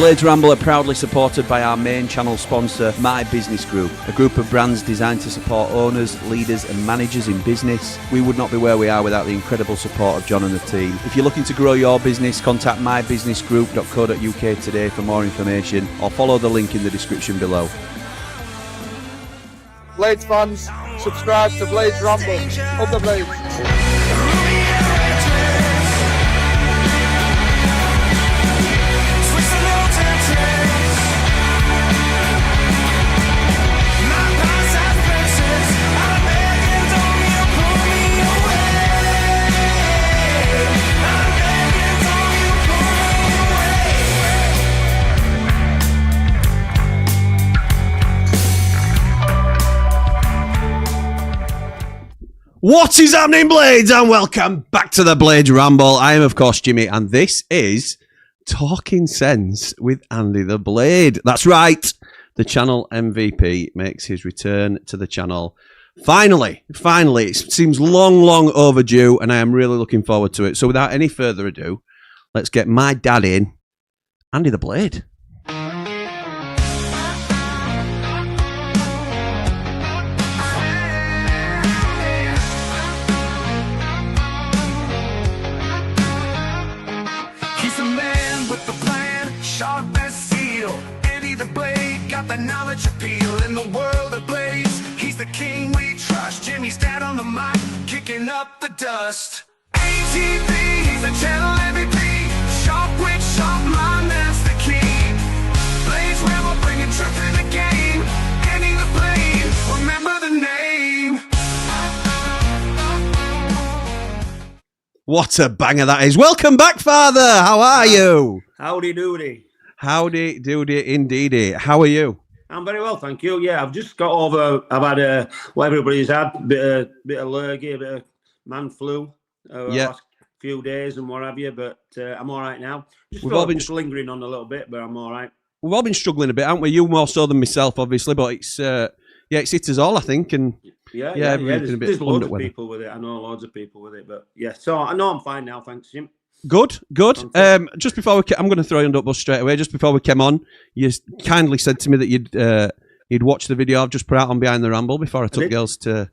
Blades Ramble are proudly supported by our main channel sponsor, My Business Group, a group of brands designed to support owners, leaders and managers in business. We would not be where we are without the incredible support of John and the team. If you're looking to grow your business, contact mybusinessgroup.co.uk today for more information or follow the link in the description below. Blades fans, subscribe to Blades Ramble. Up the Blades. What is happening, Blades, and welcome back to the Blades Ramble. I am, of course, Jimmy, and this is Talking Sense with Andy the Blade. That's right, the channel MVP makes his return to the channel. Finally, it seems long overdue, and I am really looking forward to it. So without any further ado, let's get my dad in, Andy the Blade. The knowledge appeal in the world of Blades. He's the king we trust. Jimmy's dad on the mic, kicking up the dust. ATP, he's the channel MVP. Sharp wit, sharp mind, that's the key. Blades Ramble, bringing truth in the game. Andy the Blade, remember the name. What a banger that is. Welcome back, Father. How are you? Howdy doody. Howdy doody indeedy. How are you? I'm very well, thank you. Yeah, I've just got over. I've had what everybody's had, bit of lurgy, a bit of man flu last few days and what have you. But I'm all right now. We've all been lingering on a little bit, but I'm all right. We've all been struggling a bit, haven't we? You more so than myself, obviously, but it's it's hit us all, I think. And yeah. There's loads of people with it. I know loads of people with it, but yeah. So I know I'm fine now, thanks, Jim. Good. Just before I'm going to throw you under the bus straight away. Just before we came on, you kindly said to me that you'd watched the video I've just put out on Behind the Ramble before I took girls to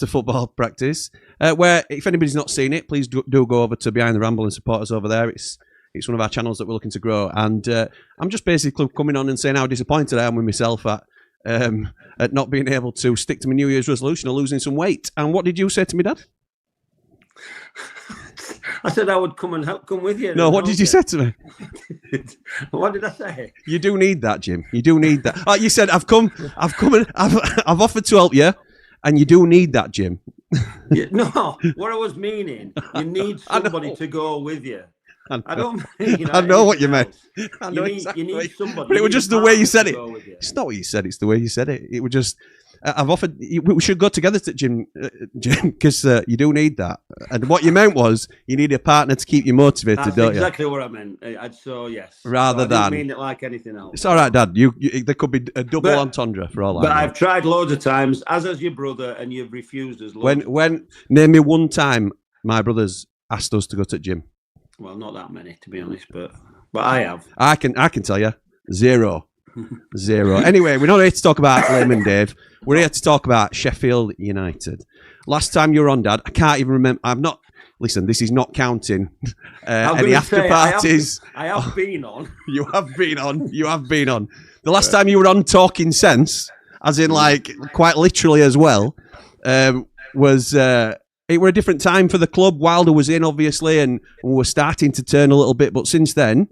football practice. Where, if anybody's not seen it, please do go over to Behind the Ramble and support us over there. It's one of our channels that we're looking to grow, and I'm just basically coming on and saying how disappointed I am with myself at not being able to stick to my New Year's resolution of losing some weight. And what did you say to me, Dad? I said I would come with you. No, what did you say to me? What did I say? You do need that, Jim. You do need that. Oh, you said I've come and I've offered to help you, and you do need that, Jim. No, what I was meaning, you need somebody to go with you. I don't mean. I know what you meant. I know exactly. You need somebody. But it was just the way you said it. It's not what you said. It's the way you said it. It was just. I've offered. We should go together to Jim, because you do need that. And what you meant was you need a partner to keep you motivated, That's don't exactly what I meant. So yes. Rather than. I didn't mean it like anything else. It's all right, Dad. You there could be a double entendre for all that. But I've tried loads of times, as has your brother, and you've refused us. When name me one time my brothers asked us to go to the gym. Well, not that many, to be honest, but I have. I can tell you, zero. Anyway, we're not here to talk about Layman Dave. We're here to talk about Sheffield United. Last time you were on, Dad, I can't even remember. Listen, this is not counting any after parties. I have been on. You have been on. You have been on. The last time you were on Talking Sense, as in like quite literally as well, was it were a different time for the club. Wilder was in, obviously, and we were starting to turn a little bit. But since then,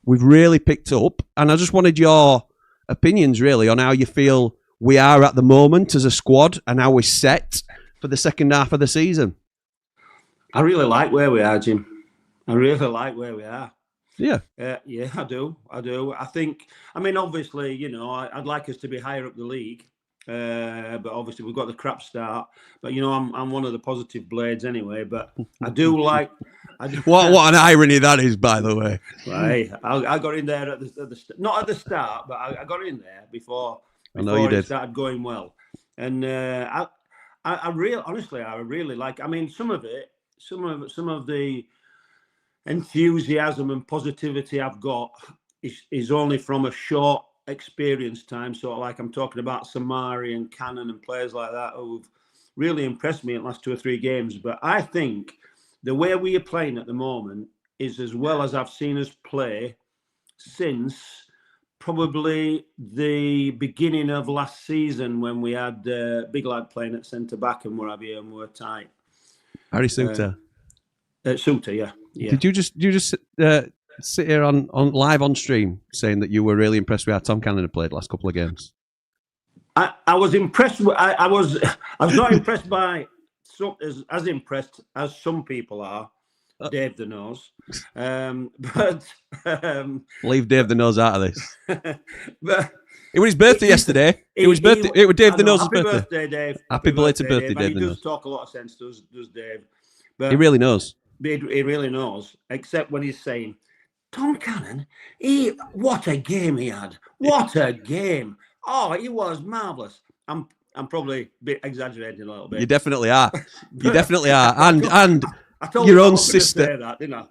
we've really picked up. And I just wanted your opinions, really, on how you feel we are at the moment as a squad and how we're set for the second half of the season. I really like where we are, Jim. I really like where we are. Yeah. Yeah, I do. I think, obviously, I'd like us to be higher up the league. But obviously we've got the crap start. But, I'm one of the positive Blades anyway. But I do like... What an irony that is, by the way. Right. I got in there not at the start, but I got in there before it started going well. And I really, honestly, I really like. Some of the enthusiasm and positivity I've got is only from a short experience time. So like I'm talking about Samari and Cannon and players like that who've really impressed me in the last 2 or 3 games. But I think the way we are playing at the moment is as well as I've seen us play since probably the beginning of last season when we had Big Lad playing at centre back and what have you, and we were tight. Harry Suter. Suter, yeah. Did you just sit here on live on stream saying that you were really impressed with how Tom Cannon had played the last couple of games? I was impressed. I was not impressed by as impressed as some people are. Dave the Nose, but leave Dave the Nose out of this. But it was his birthday yesterday. It was birthday. It was Dave the Nose's birthday. Happy birthday, Dave! Happy belated birthday, Dave. He does talk a lot of sense, does Dave? But he really knows. He really knows, except when he's saying, Tom Cannon, what a game he had! What a game! Oh, he was marvellous. I'm probably a bit exaggerating a little bit. You definitely are. You definitely are. And I told your you own sister. Say that, didn't I?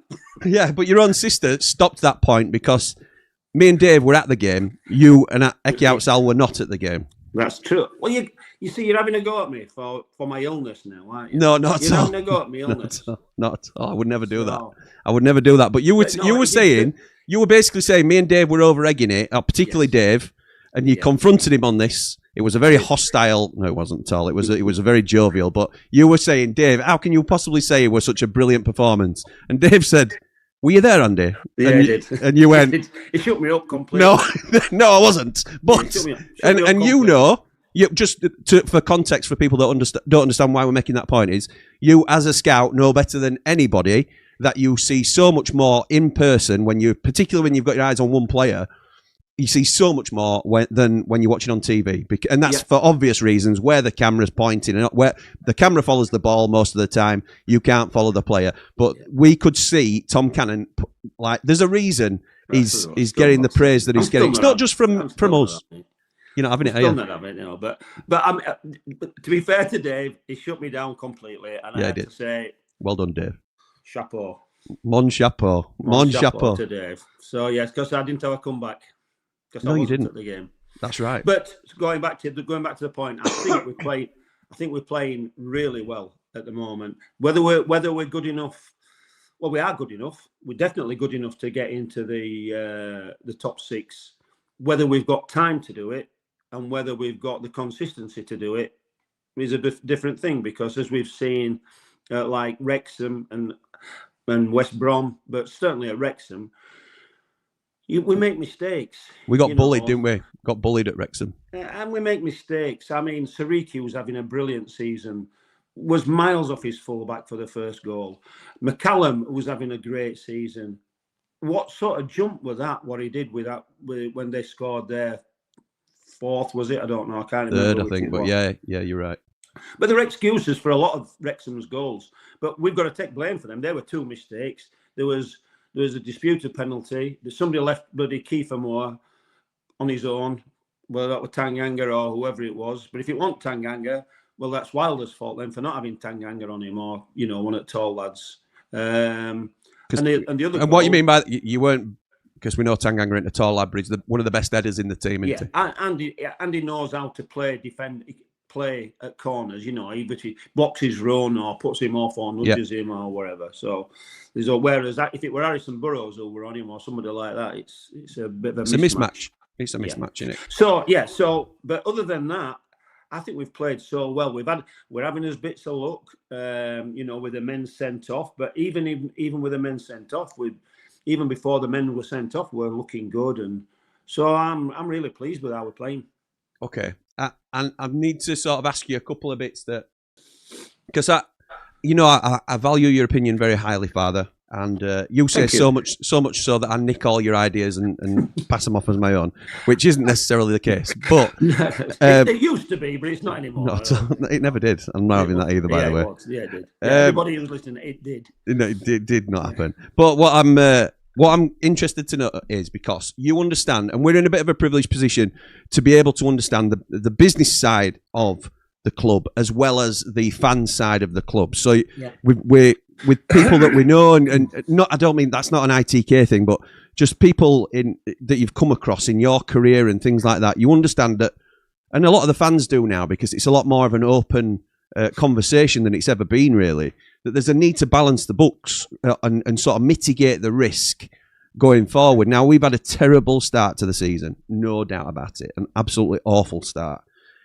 Yeah, but your own sister stopped that point because me and Dave were at the game. You and Eki Outsal were not at the game. That's true. Well, you see, you're having a go at me for my illness now, aren't you? No, not at all. You're having a go at me illness. Not at all. I would never do that. I would never do that. But you were basically saying me and Dave were over egging it, particularly Dave, and you confronted him on this. It was a very hostile. No, it wasn't at all. It was a very jovial. But you were saying, Dave, how can you possibly say it was such a brilliant performance? And Dave said, "Were you there, Andy?" Yeah, I did. And you went, "It shook me up completely." No, I wasn't. But and you know, for context for people that don't understand why we're making that point is you as a scout know better than anybody that you see so much more in person particularly when you've got your eyes on one player. You see so much more than when you're watching on TV. And that's for obvious reasons, where the camera's pointing and where the camera follows the ball most of the time. You can't follow the player. But we could see Tom Cannon, there's a reason he's getting the praise that he's getting. It's not just from us. You're not having it, are you? But to be fair to Dave, he shut me down completely. And I have to say, well done, Dave. Chapeau. Mon chapeau. Mon chapeau. To Dave. So, yes, because I didn't have a comeback. No, you didn't. At the game. That's right. But going back to the point, I think we're playing really well at the moment. Whether we're good enough, well, we are good enough. We're definitely good enough to get into the top 6. Whether we've got time to do it and whether we've got the consistency to do it is a different thing. Because as we've seen, like Wrexham and West Brom, but certainly at Wrexham. We make mistakes. We got bullied, didn't we? Got bullied at Wrexham. And we make mistakes. I mean, Sariki was having a brilliant season, was miles off his fullback for the first goal. McCallum was having a great season. What sort of jump was that, what he did with that when they scored their 4th, was it? I don't know. I can't remember. 3rd, I think. But yeah, you're right. But there are excuses for a lot of Wrexham's goals. But we've got to take blame for them. There were 2 mistakes. There was a disputed penalty. Somebody left bloody Kiefer Moore on his own, whether that was Tanganga or whoever it was. But if it wasn't Tanganga, well, that's Wilder's fault then for not having Tanganga on him, or one of the tall lads. And the other. And what you mean by you weren't? Because we know Tanganga ain't a tall lad, but he's one of the best headers in the team, isn't he? And he knows how to play at corners, either he blocks his run or puts him off or nudges him or whatever. So whereas if it were Harrison Burrows who were on him or somebody like that, it's a bit of a mismatch. It's a mismatch, isn't it? So but other than that, I think we've played so well. We're having us bits of luck, with the men sent off. But even with the men sent off, even before the men were sent off, we're looking good, and so I'm really pleased with how we're playing. Okay. And I need to sort of ask you a couple of bits because I value your opinion very highly, Father, and you say so much so that I nick all your ideas and pass them off as my own, which isn't necessarily the case. But it used to be, but it's not anymore. It never did. I'm not having that either, by the way. It did. Everybody who's listening, it did. No, it did not happen. But what I'm interested to know is, because you understand, and we're in a bit of a privileged position to be able to understand the business side of the club as well as the fan side of the club. So with people that we know, and not, I don't mean that's not an ITK thing, but just people that you've come across in your career and things like that, you understand that, and a lot of the fans do now, because it's a lot more of an open conversation than it's ever been, really, that there's a need to balance the books and sort of mitigate the risk going forward. Now, we've had a terrible start to the season, no doubt about it, an absolutely awful start.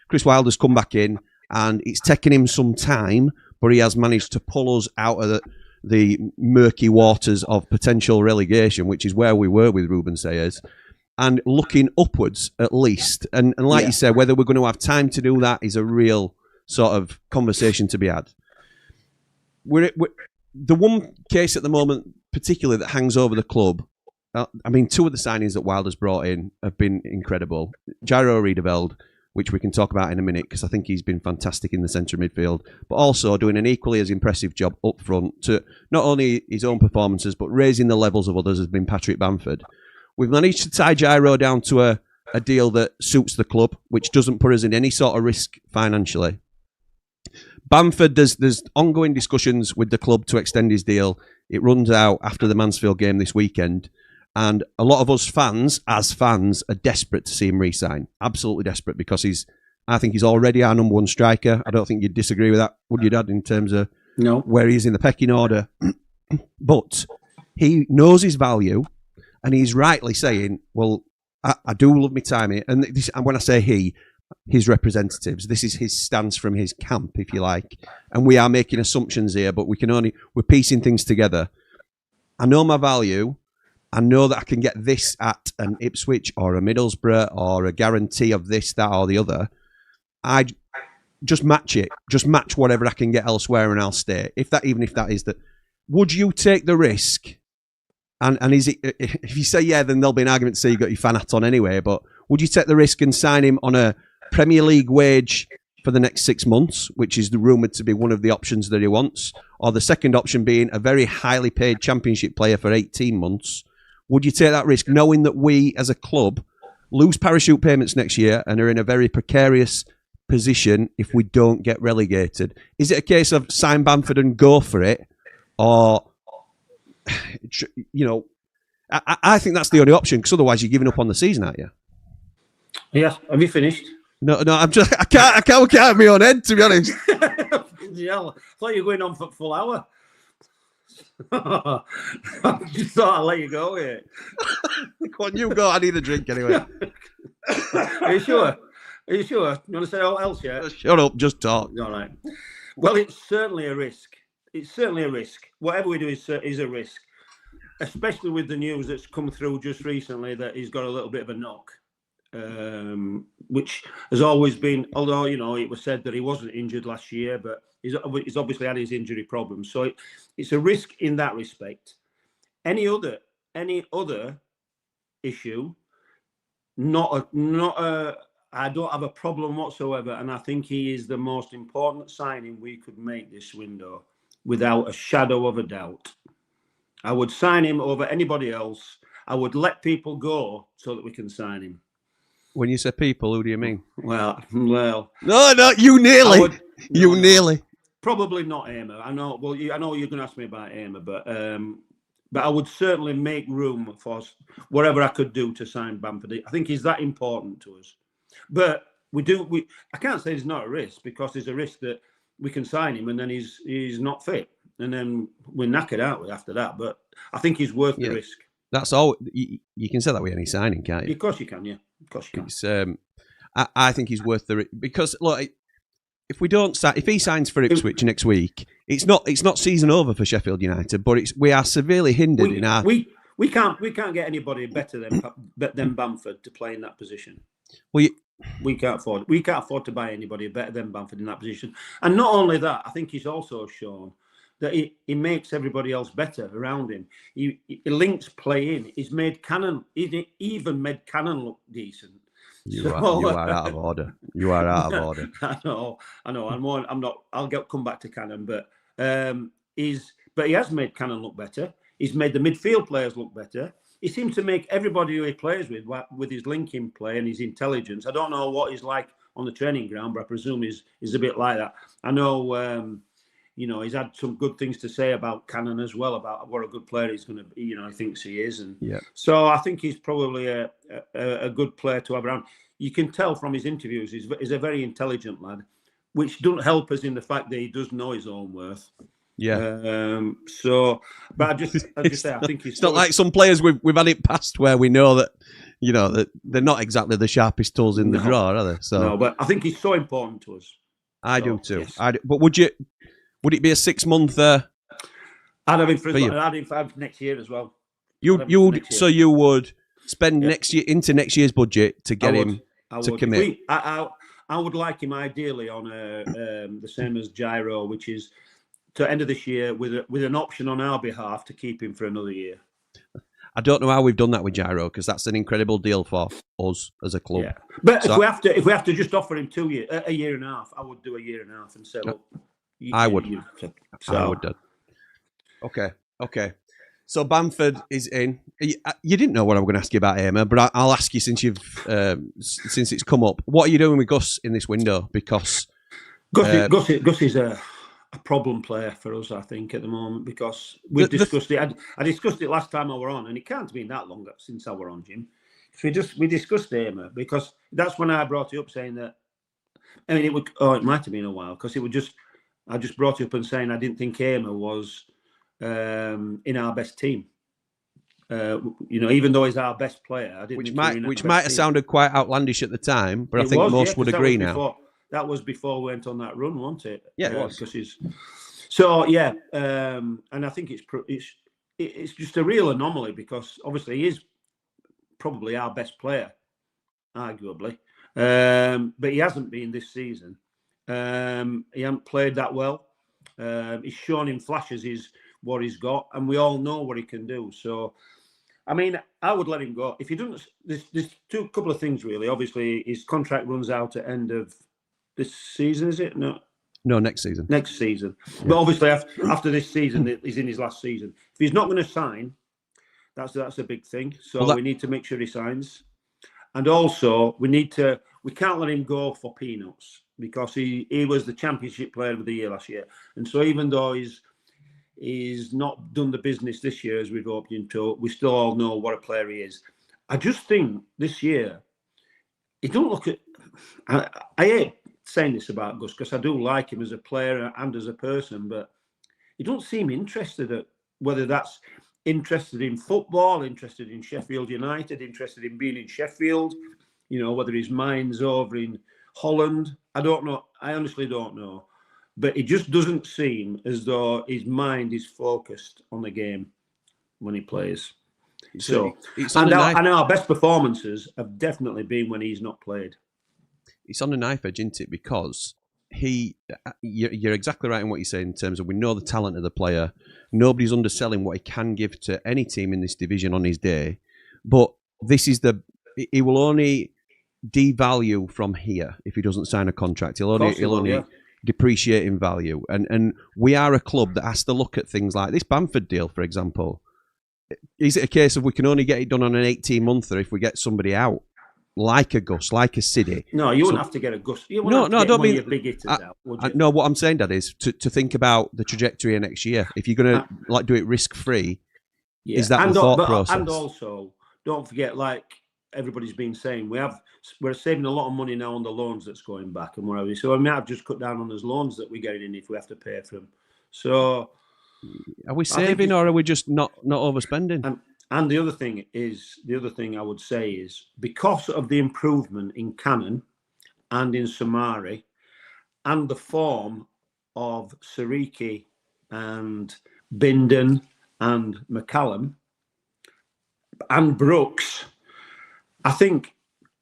Chris Wilder's come back in, and it's taken him some time, but he has managed to pull us out of the murky waters of potential relegation, which is where we were with Ruben Sayers, and looking upwards at least. And like you said, whether we're going to have time to do that is a real sort of conversation to be had. We're the one case at the moment, particularly, that hangs over the club. I mean, two of the signings that Wilder's brought in have been incredible. Jairo Riedeveld, which we can talk about in a minute, because I think he's been fantastic in the centre midfield, but also doing an equally as impressive job up front to not only his own performances, but raising the levels of others, has been Patrick Bamford. We've managed to tie Jairo down to a deal that suits the club, which doesn't put us in any sort of risk financially. Bamford, there's ongoing discussions with the club to extend his deal. It runs out after the Mansfield game this weekend. And a lot of us fans, as fans, are desperate to see him re-sign. Absolutely desperate, because I think he's already our number one striker. I don't think you'd disagree with that, would you, Dad, in terms of where he is in the pecking order? But he knows his value, and he's rightly saying, well, I do love my time here. And when I say he, his representatives, this is his stance from his camp, if you like. And we are making assumptions here, but we're piecing things together. I know my value. I know that I can get this at an Ipswich or a Middlesbrough or a guarantee of this, that, or the other. I just match it. Just match whatever I can get elsewhere, and I'll stay. Even if that is that. Would you take the risk? And is it? If you say yeah, then there'll be an argument to say you got your fan hat on anyway. But would you take the risk and sign him on a Premier League wage for the next 6 months, which is rumoured to be one of the options that he wants, or the second option being a very highly paid Championship player for 18 months? Would you take that risk, knowing that we, as a club, lose parachute payments next year and are in a very precarious position if we don't get relegated? Is it a case of sign Bamford and go for it? Or, I think that's the only option, because otherwise you're giving up on the season, aren't you? Yeah. Have you finished? No, I can't get my own head, to be honest. Yeah, I thought you were going on for a full hour. I just thought I'd let you go here. Go on, you go. I need a drink anyway. Are you sure? You want to say all else yet? Shut up, just talk. All right. Well, it's certainly a risk. Whatever we do is a risk, especially with the news that's come through just recently that he's got a little bit of a knock, which has always been, although, it was said that he wasn't injured last year, but he's obviously had his injury problems. So it's a risk in that respect. Any other issue, I don't have a problem whatsoever, and I think he is the most important signing we could make this window, without a shadow of a doubt. I would sign him over anybody else. I would let people go so that we can sign him. When you say people, who do you mean? Well. No, you nearly. Nearly. Probably not Aimer. I know. Well, I know you're going to ask me about Aimer, but I would certainly make room for whatever I could do to sign Bamford. I think he's that important to us. But I can't say there's not a risk, because there's a risk that we can sign him and then he's not fit, and then we're knackered out after that. But I think he's worth the risk. That's all. You can say that with any signing, can't you? Of course you can. Yeah, of course you can. I think he's worth the risk, because look, if he signs for Ipswich next week, it's not season over for Sheffield United, but we are severely hindered in our. We can't get anybody better than Bamford to play in that position. Well, we can't afford to buy anybody better than Bamford in that position. And not only that, I think he's also shown that he makes everybody else better around him. He links play in. He even made Cannon look decent. You are out of order. You are out of order. I know. I'm not. I'll come back to Cannon, but he has made Cannon look better. He's made the midfield players look better. He seems to make everybody who he plays with his linking play and his intelligence. I don't know what he's like on the training ground, but I presume he's a bit like that. I know he's had some good things to say about Cannon as well, about what a good player he's going to be. He thinks he is, and so I think he's probably a good player to have around. You can tell from his interviews he's a very intelligent lad, which doesn't help us in the fact that he does know his own worth. Yeah. But I just say I think it's not like some players we've had it past where we know that that they're not exactly the sharpest tools in the drawer, are they? So no, but I think he's so important to us. I do too. Yes. But would it be a 6-month? I'd have him for next year as well. You would spend next year's budget to get him to commit. I would like him ideally on the same as Gyro, which is to end of this year with an option on our behalf to keep him for another year. I don't know how we've done that with Gyro, because that's an incredible deal for us as a club. Yeah. But if we have to just offer him a year and a half, I would do a year and a half and say, look, I would do. Okay. So Bamford is in. You didn't know what I was going to ask you about Aimer, but I'll ask you since since it's come up. What are you doing with Gus in this window? Because Gus is a problem player for us, I think, at the moment, because we've discussed it. I discussed it last time I were on, and it can't have been that long since I were on, Jim. So we discussed Aimer, because that's when I brought it up, saying that. I mean, it might have been a while, because I just brought it up and saying I didn't think Aimer was in our best team. Even though he's our best player, I didn't. Which might have sounded quite outlandish at the time, but I think most would agree now. That was before we went on that run, wasn't it? Yeah, it was. And I think it's just a real anomaly, because obviously he is probably our best player, arguably, but he hasn't been this season. He hasn't played that well. He's shown in flashes what he's got, and we all know what he can do. So, I mean, I would let him go. If he doesn't, there's couple of things really. Obviously, his contract runs out at end of this season, is it? No, next season. Next season. Yeah. But obviously, after this season, he's in his last season. If he's not going to sign, that's a big thing. So we need to make sure he signs. And also, we can't let him go for peanuts, because he was the Championship Player of the Year last year. And so even though he's not done the business this year as we've hoped him to, we still all know what a player he is. I just think this year, he don't look at... I hate saying this about Gus, because I do like him as a player and as a person, but he don't seem interested at whether that's interested in football, interested in Sheffield United, interested in being in Sheffield, whether his mind's over in Holland. I don't know. I honestly don't know. But it just doesn't seem as though his mind is focused on the game when he plays. And our best performances have definitely been when he's not played. It's on the knife edge, isn't it? Because you're exactly right in what you're saying in terms of, we know the talent of the player. Nobody's underselling what he can give to any team in this division on his day. But he will only devalue from here if he doesn't sign a contract. He'll only depreciate in value. And we are a club that has to look at things like this Bamford deal, for example. Is it a case of we can only get it done on an 18-monther if we get somebody out? Like a Gus, like a City. No, you wouldn't have to get a Gus. I don't mean big hitters out. Would you? No, what I'm saying, Dad, is to think about the trajectory of next year. If you're going to do it risk-free, is that the thought process? And also, don't forget, like everybody's been saying, we're saving a lot of money now on the loans that's going back and whatever. So we might have just cut down on those loans that we're getting in if we have to pay for them. So, are we saving, or are we just not overspending? And the other thing I would say is, because of the improvement in Cannon and in Samari and the form of Sariki and Bindon and McCallum and Brooks, I think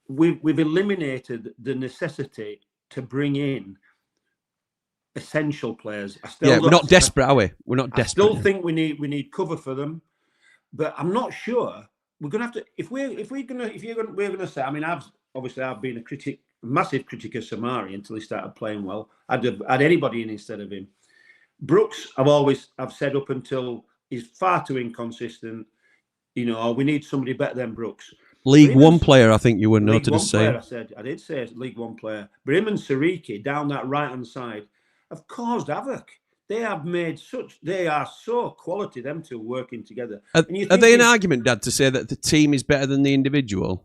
we've eliminated the necessity to bring in essential players. We're not desperate, are we? We're not desperate. I still think we need cover for them. But I'm not sure we're going to have to. We're going to say. I mean, I've been a massive critic of Samari until he started playing well. I'd had anybody in instead of him. Brooks, I've said up until he's far too inconsistent. We need somebody better than Brooks. League One player, I think you were noted as saying. I did say League One player. But him and Sariki down that right hand side have caused havoc. they have made such. They are so quality. Them two working together. Are they an argument, Dad, to say that the team is better than the individual?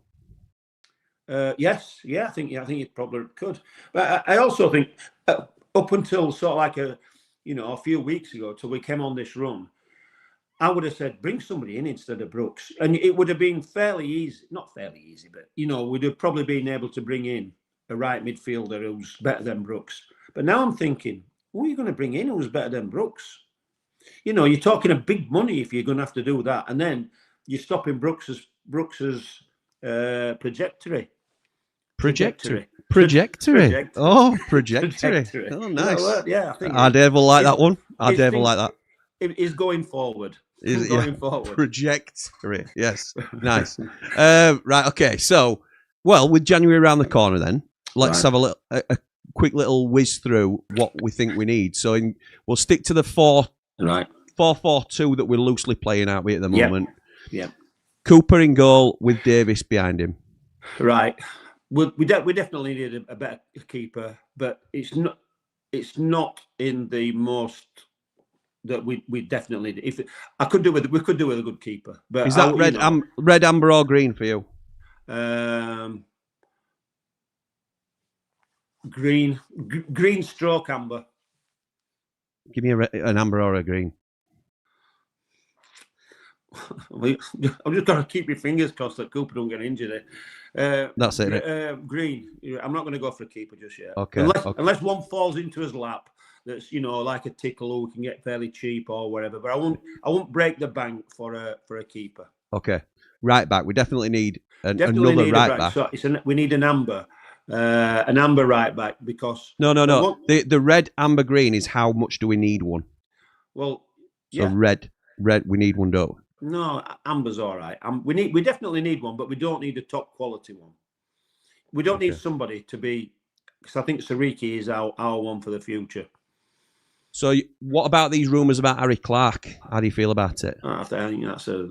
Yes, yeah, I think it probably could. But I also think up until sort of like a few weeks ago, till we came on this run, I would have said bring somebody in instead of Brooks, and it would have been fairly easy. Not fairly easy, but we'd have probably been able to bring in a right midfielder who's better than Brooks. But now I'm thinking, who are you going to bring in who's better than Brooks? You're talking a big money if you're going to have to do that, and then you're stopping Brooks's trajectory. Oh, trajectory. Oh, nice. Yeah, I think Dave will like that one. Dave will like that. It is going forward. Forward. Trajectory. Yes. Nice. Right. Okay. So, with January around the corner, then let's have a quick little whiz through what we think we need. So, we'll stick to the 4-4-2 that we're loosely playing, aren't we, at the moment? Yeah. Cooper in goal with Davis behind him. Right. We definitely need a better keeper, but it's not in the most that we definitely. If I could do with, we could do with a good keeper. But is that red, amber, or green for you? Green stroke amber. Give me an amber or a green. I'm just going to keep your fingers crossed that Cooper don't get injured. That's it. Green. I'm not going to go for a keeper just yet. Okay. Unless one falls into his lap, that's like a tickle who we can get fairly cheap or whatever. But I won't break the bank for a keeper. Okay. Right back. We definitely need another right back. So we need an amber right back because no. The red, amber, green is how much do we need one? Well, so red. We need one, don't we? No, amber's all right. We definitely need one, but we don't need a top quality one. We don't need somebody to be, because I think Sariki is our one for the future. So what about these rumours about Harry Clark? How do you feel about it? I think that's a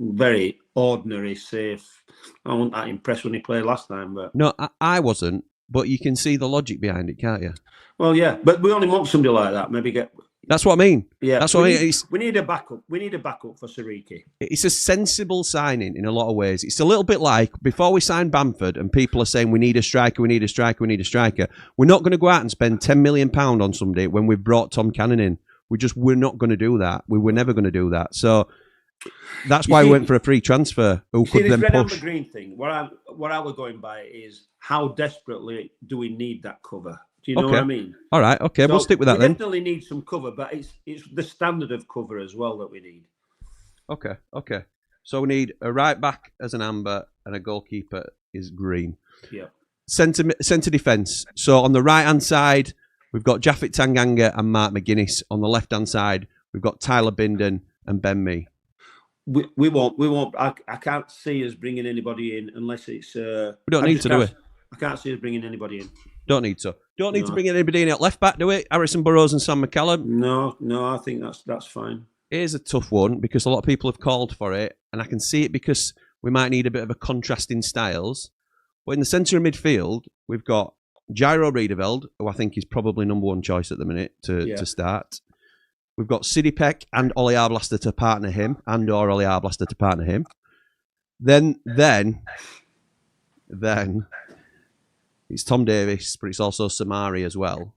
very ordinary, safe. I wasn't that impressed when he played last time. But no, I wasn't. But you can see the logic behind it, can't you? Well, yeah, but we only want somebody like that. Maybe get. That's what I mean. Yeah, that's what I mean. We need a backup. We need a backup for Sariki. It's a sensible signing in a lot of ways. It's a little bit like before we signed Bamford and people are saying we need a striker, we need a striker, we need a striker. We're not going to go out and spend £10 million on somebody when we've brought Tom Cannon in. We're not going to do that. We were never going to do that. So that's why we went for a free transfer. Who could then red, push? Amber, green thing. What I was going by is how desperately do we need that cover? Do you know what I mean? All right, okay, we'll stick with that then. We definitely need some cover, but it's the standard of cover as well that we need. Okay. So we need a right back as an amber and a goalkeeper is green. Yeah. Centre defence. So on the right-hand side, we've got Jaffet Tanganga and Mark McGuinness. On the left-hand side, we've got Tyler Binden and Ben Mee. We won't. I can't see us bringing anybody in unless it's... we don't need to do it. I can't see us bringing anybody in. Don't need to. Don't need to bring anybody in at left back, do it? Harrison Burrows and Sam McCallum. No, I think that's fine. Here's a tough one because a lot of people have called for it, and I can see it because we might need a bit of a contrast in styles. But in the centre of midfield, we've got Jairo Riedeveld, who I think is probably number one choice at the minute to start. We've got Siddy Peck and Ollie Arblaster to partner him, and/or Ollie Arblaster to partner him. Then it's Tom Davis, but it's also Samari as well.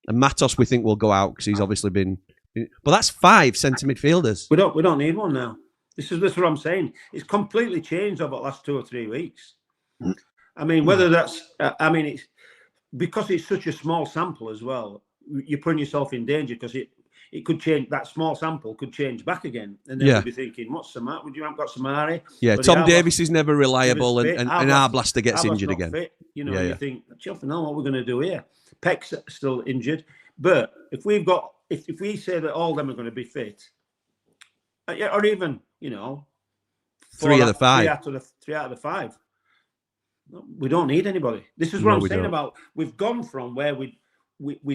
And Matos, we think, will go out because he's obviously been... But that's 5 centre midfielders. We don't need one now. This is what I'm saying. It's completely changed over the last 2 or 3 weeks. I mean, whether that's... it's because it's such a small sample as well, you're putting yourself in danger because it could change. That small sample could change back again. And then you'll be thinking, what's Samari? Would you have got Samari? Yeah, but Tom Davis is never reliable and Arblaster gets injured again. Fit. You think, no, what we're going to do here? Peck's still injured. But if we say that all of them are going to be fit, or even, 3 out of the 5. 3 out of the 5. We don't need anybody. This is what I'm saying about we've gone from where we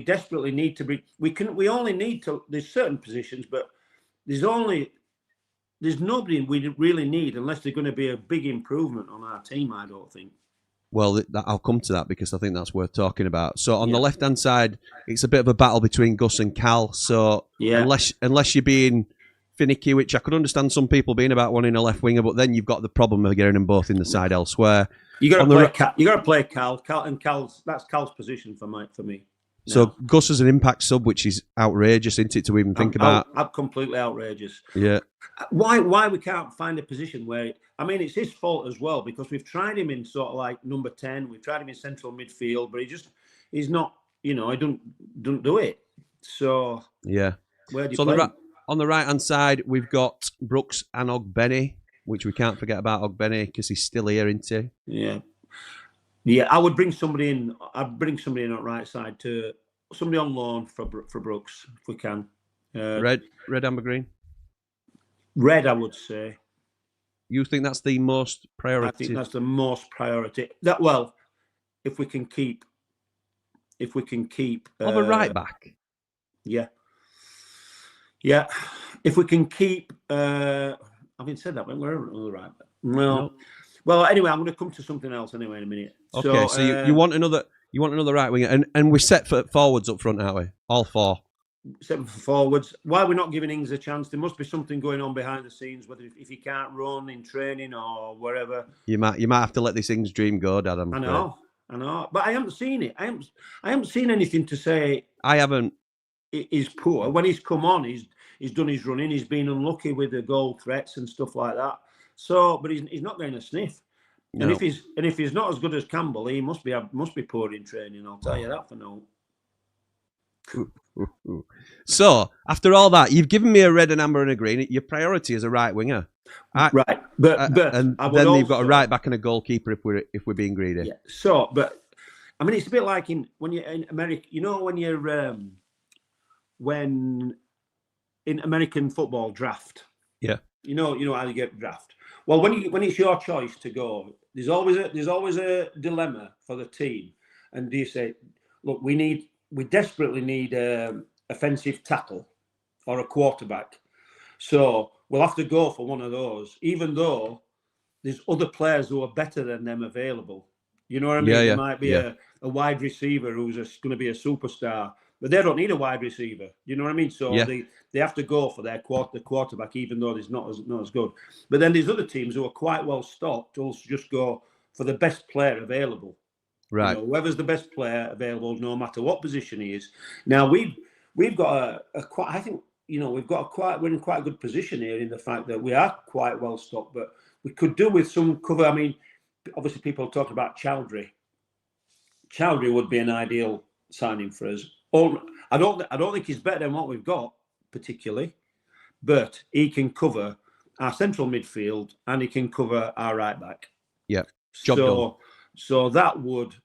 desperately need to be. We only need to. There's certain positions, but there's nobody we really need unless there's going to be a big improvement on our team. I don't think. Well, I'll come to that because I think that's worth talking about. So on the left-hand side, it's a bit of a battle between Gus and Cal. So unless you're being finicky, which I could understand some people being about wanting a left winger, but then you've got the problem of getting them both in the side elsewhere. You got to play Cal. That's Cal's position for me. So Gus is an impact sub, which is outrageous, isn't it, to even think about? I'm completely outrageous. Yeah. Why we can't find a position where... I mean, it's his fault as well, because we've tried him in sort of like number 10. We've tried him in central midfield, but he's not, he don't do it. So... Yeah. Where do you play him? On the right-hand side, we've got Brooks and Ogbenny, which we can't forget about Ogbenny because he's still here, isn't he? Yeah. Yeah, I would bring somebody in. I'd bring somebody in on the right side to somebody on loan for Brooks if we can. Red, amber, green. Red, I would say. You think that's the most priority? I think that's the most priority. If we can keep of a right back. Yeah. Yeah. If we can keep. Having said that, we're on the right back. No. Well, anyway, I'm going to come to something else anyway in a minute. Okay, so you want another right winger, and we're set for forwards up front, aren't we? All four. Set for forwards. Why we're not giving Ings a chance? There must be something going on behind the scenes. Whether if he can't run in training or wherever. You might have to let this Ings dream go, Dad. I know, but I haven't seen it. I haven't seen anything to say. I haven't. He's poor. When he's come on, he's done his running. He's been unlucky with the goal threats and stuff like that. So, but he's not going to sniff. No. And if he's not as good as Campbell, he must be poor in training. I'll tell you that for now. So after all that, you've given me a red, an amber, and a green. Your priority is a right winger, right? But and then you've got a right back and a goalkeeper if we're being greedy. Yeah. So, but I mean, it's a bit like when you're in America. When in American football draft. Yeah. You know how you get draft. Well, when it's your choice to go, there's always a dilemma for the team. And do you say, look, we desperately need offensive tackle or a quarterback. So we'll have to go for one of those, even though there's other players who are better than them available. You know what I mean? There might be a wide receiver who's going to be a superstar, but they don't need a wide receiver. You know what I mean? So they have to go for their quarterback, even though he's not as good. But then there's other teams who are quite well stocked who'll just go for the best player available. Right. Whoever's the best player available, no matter what position he is. Now we've got we're in quite a good position here in the fact that we are quite well stocked, but we could do with some cover. I mean, obviously people talk about Chowdhury. Chowdhury would be an ideal signing for us. I don't think he's better than what we've got particularly, but he can cover our central midfield and he can cover our right back. Yeah. Job done. So that would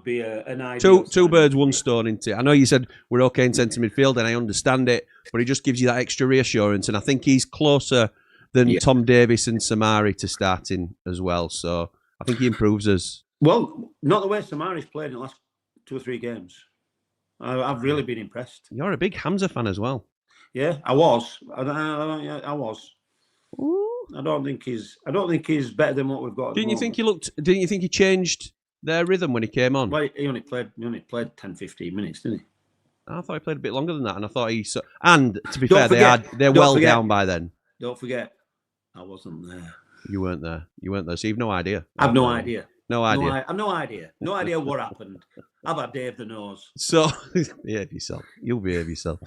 be an ideal. Two birds, one stone, isn't it? I know you said we're okay in centre midfield, and I understand it, but he just gives you that extra reassurance, and I think he's closer than Tom Davis and Samari to starting as well. So I think he improves us. Well, not the way Samari's played in the last 2 or 3 games. I've really been impressed. You're a big Hamza fan as well. Yeah, I was. I was. Ooh. I don't think he's better than what we've got. Didn't you think he changed their rhythm when he came on? Well, he only played 10, 15 minutes, didn't he? I thought he played a bit longer than that, and I thought and to be fair, they're well down by then. Don't forget, I wasn't there. You weren't there, so you've no idea. I've no idea. No idea. I've no idea. No idea what happened. I've had Dave the nose. So behave yourself. You'll behave yourself.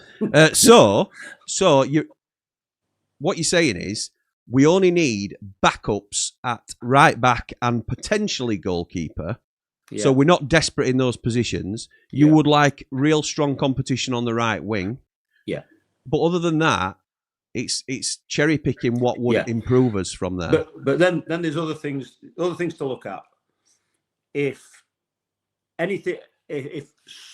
So what you're saying is we only need backups at right back and potentially goalkeeper. Yeah. So we're not desperate in those positions. You would like real strong competition on the right wing. Yeah. But other than that, it's cherry picking what would improve us from there. But then there's other things to look at. If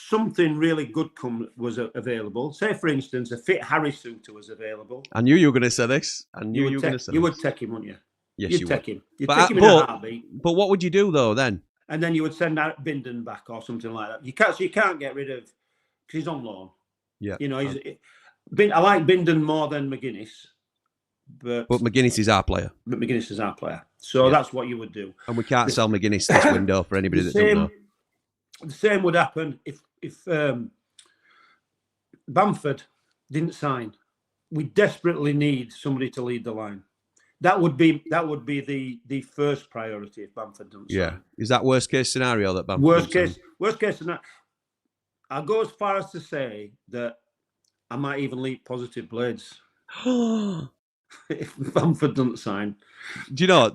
something really good was available, say for instance a fit Harry Suter was available. I knew you were going to say this. You would take him, wouldn't you? Yes, you'd you take would. him. You'd take him in a heartbeat. But what would you do though then? And then you would send out Bindon back or something like that. You can't get rid of because he's on loan. Yeah, I like Bindon more than McGuinness. But McGuinness is our player. But McGuinness is our player. So that's what you would do. And we can't sell McGuinness this window for anybody that doesn't know. The same would happen if Bamford didn't sign. We desperately need somebody to lead the line. That would be the first priority if Bamford doesn't sign. Yeah. Is that worst case scenario that Bamford worst case scenario? I'll go as far as to say that I might even leak positive blades. If Bamford doesn't sign. Do you know?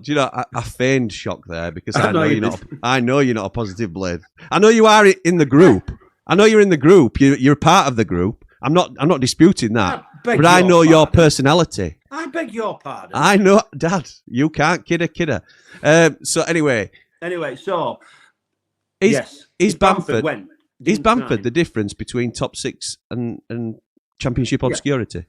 I feigned shock there because I know you're not. I know you're not a positive blade. I know you are in the group. I know you're in the group. You're part of the group. I'm not disputing that. But I know your personality. I beg your pardon. I know, Dad. You can't kidder. So anyway. So is Bamford when? Is Bamford the difference between top 6 and Championship obscurity?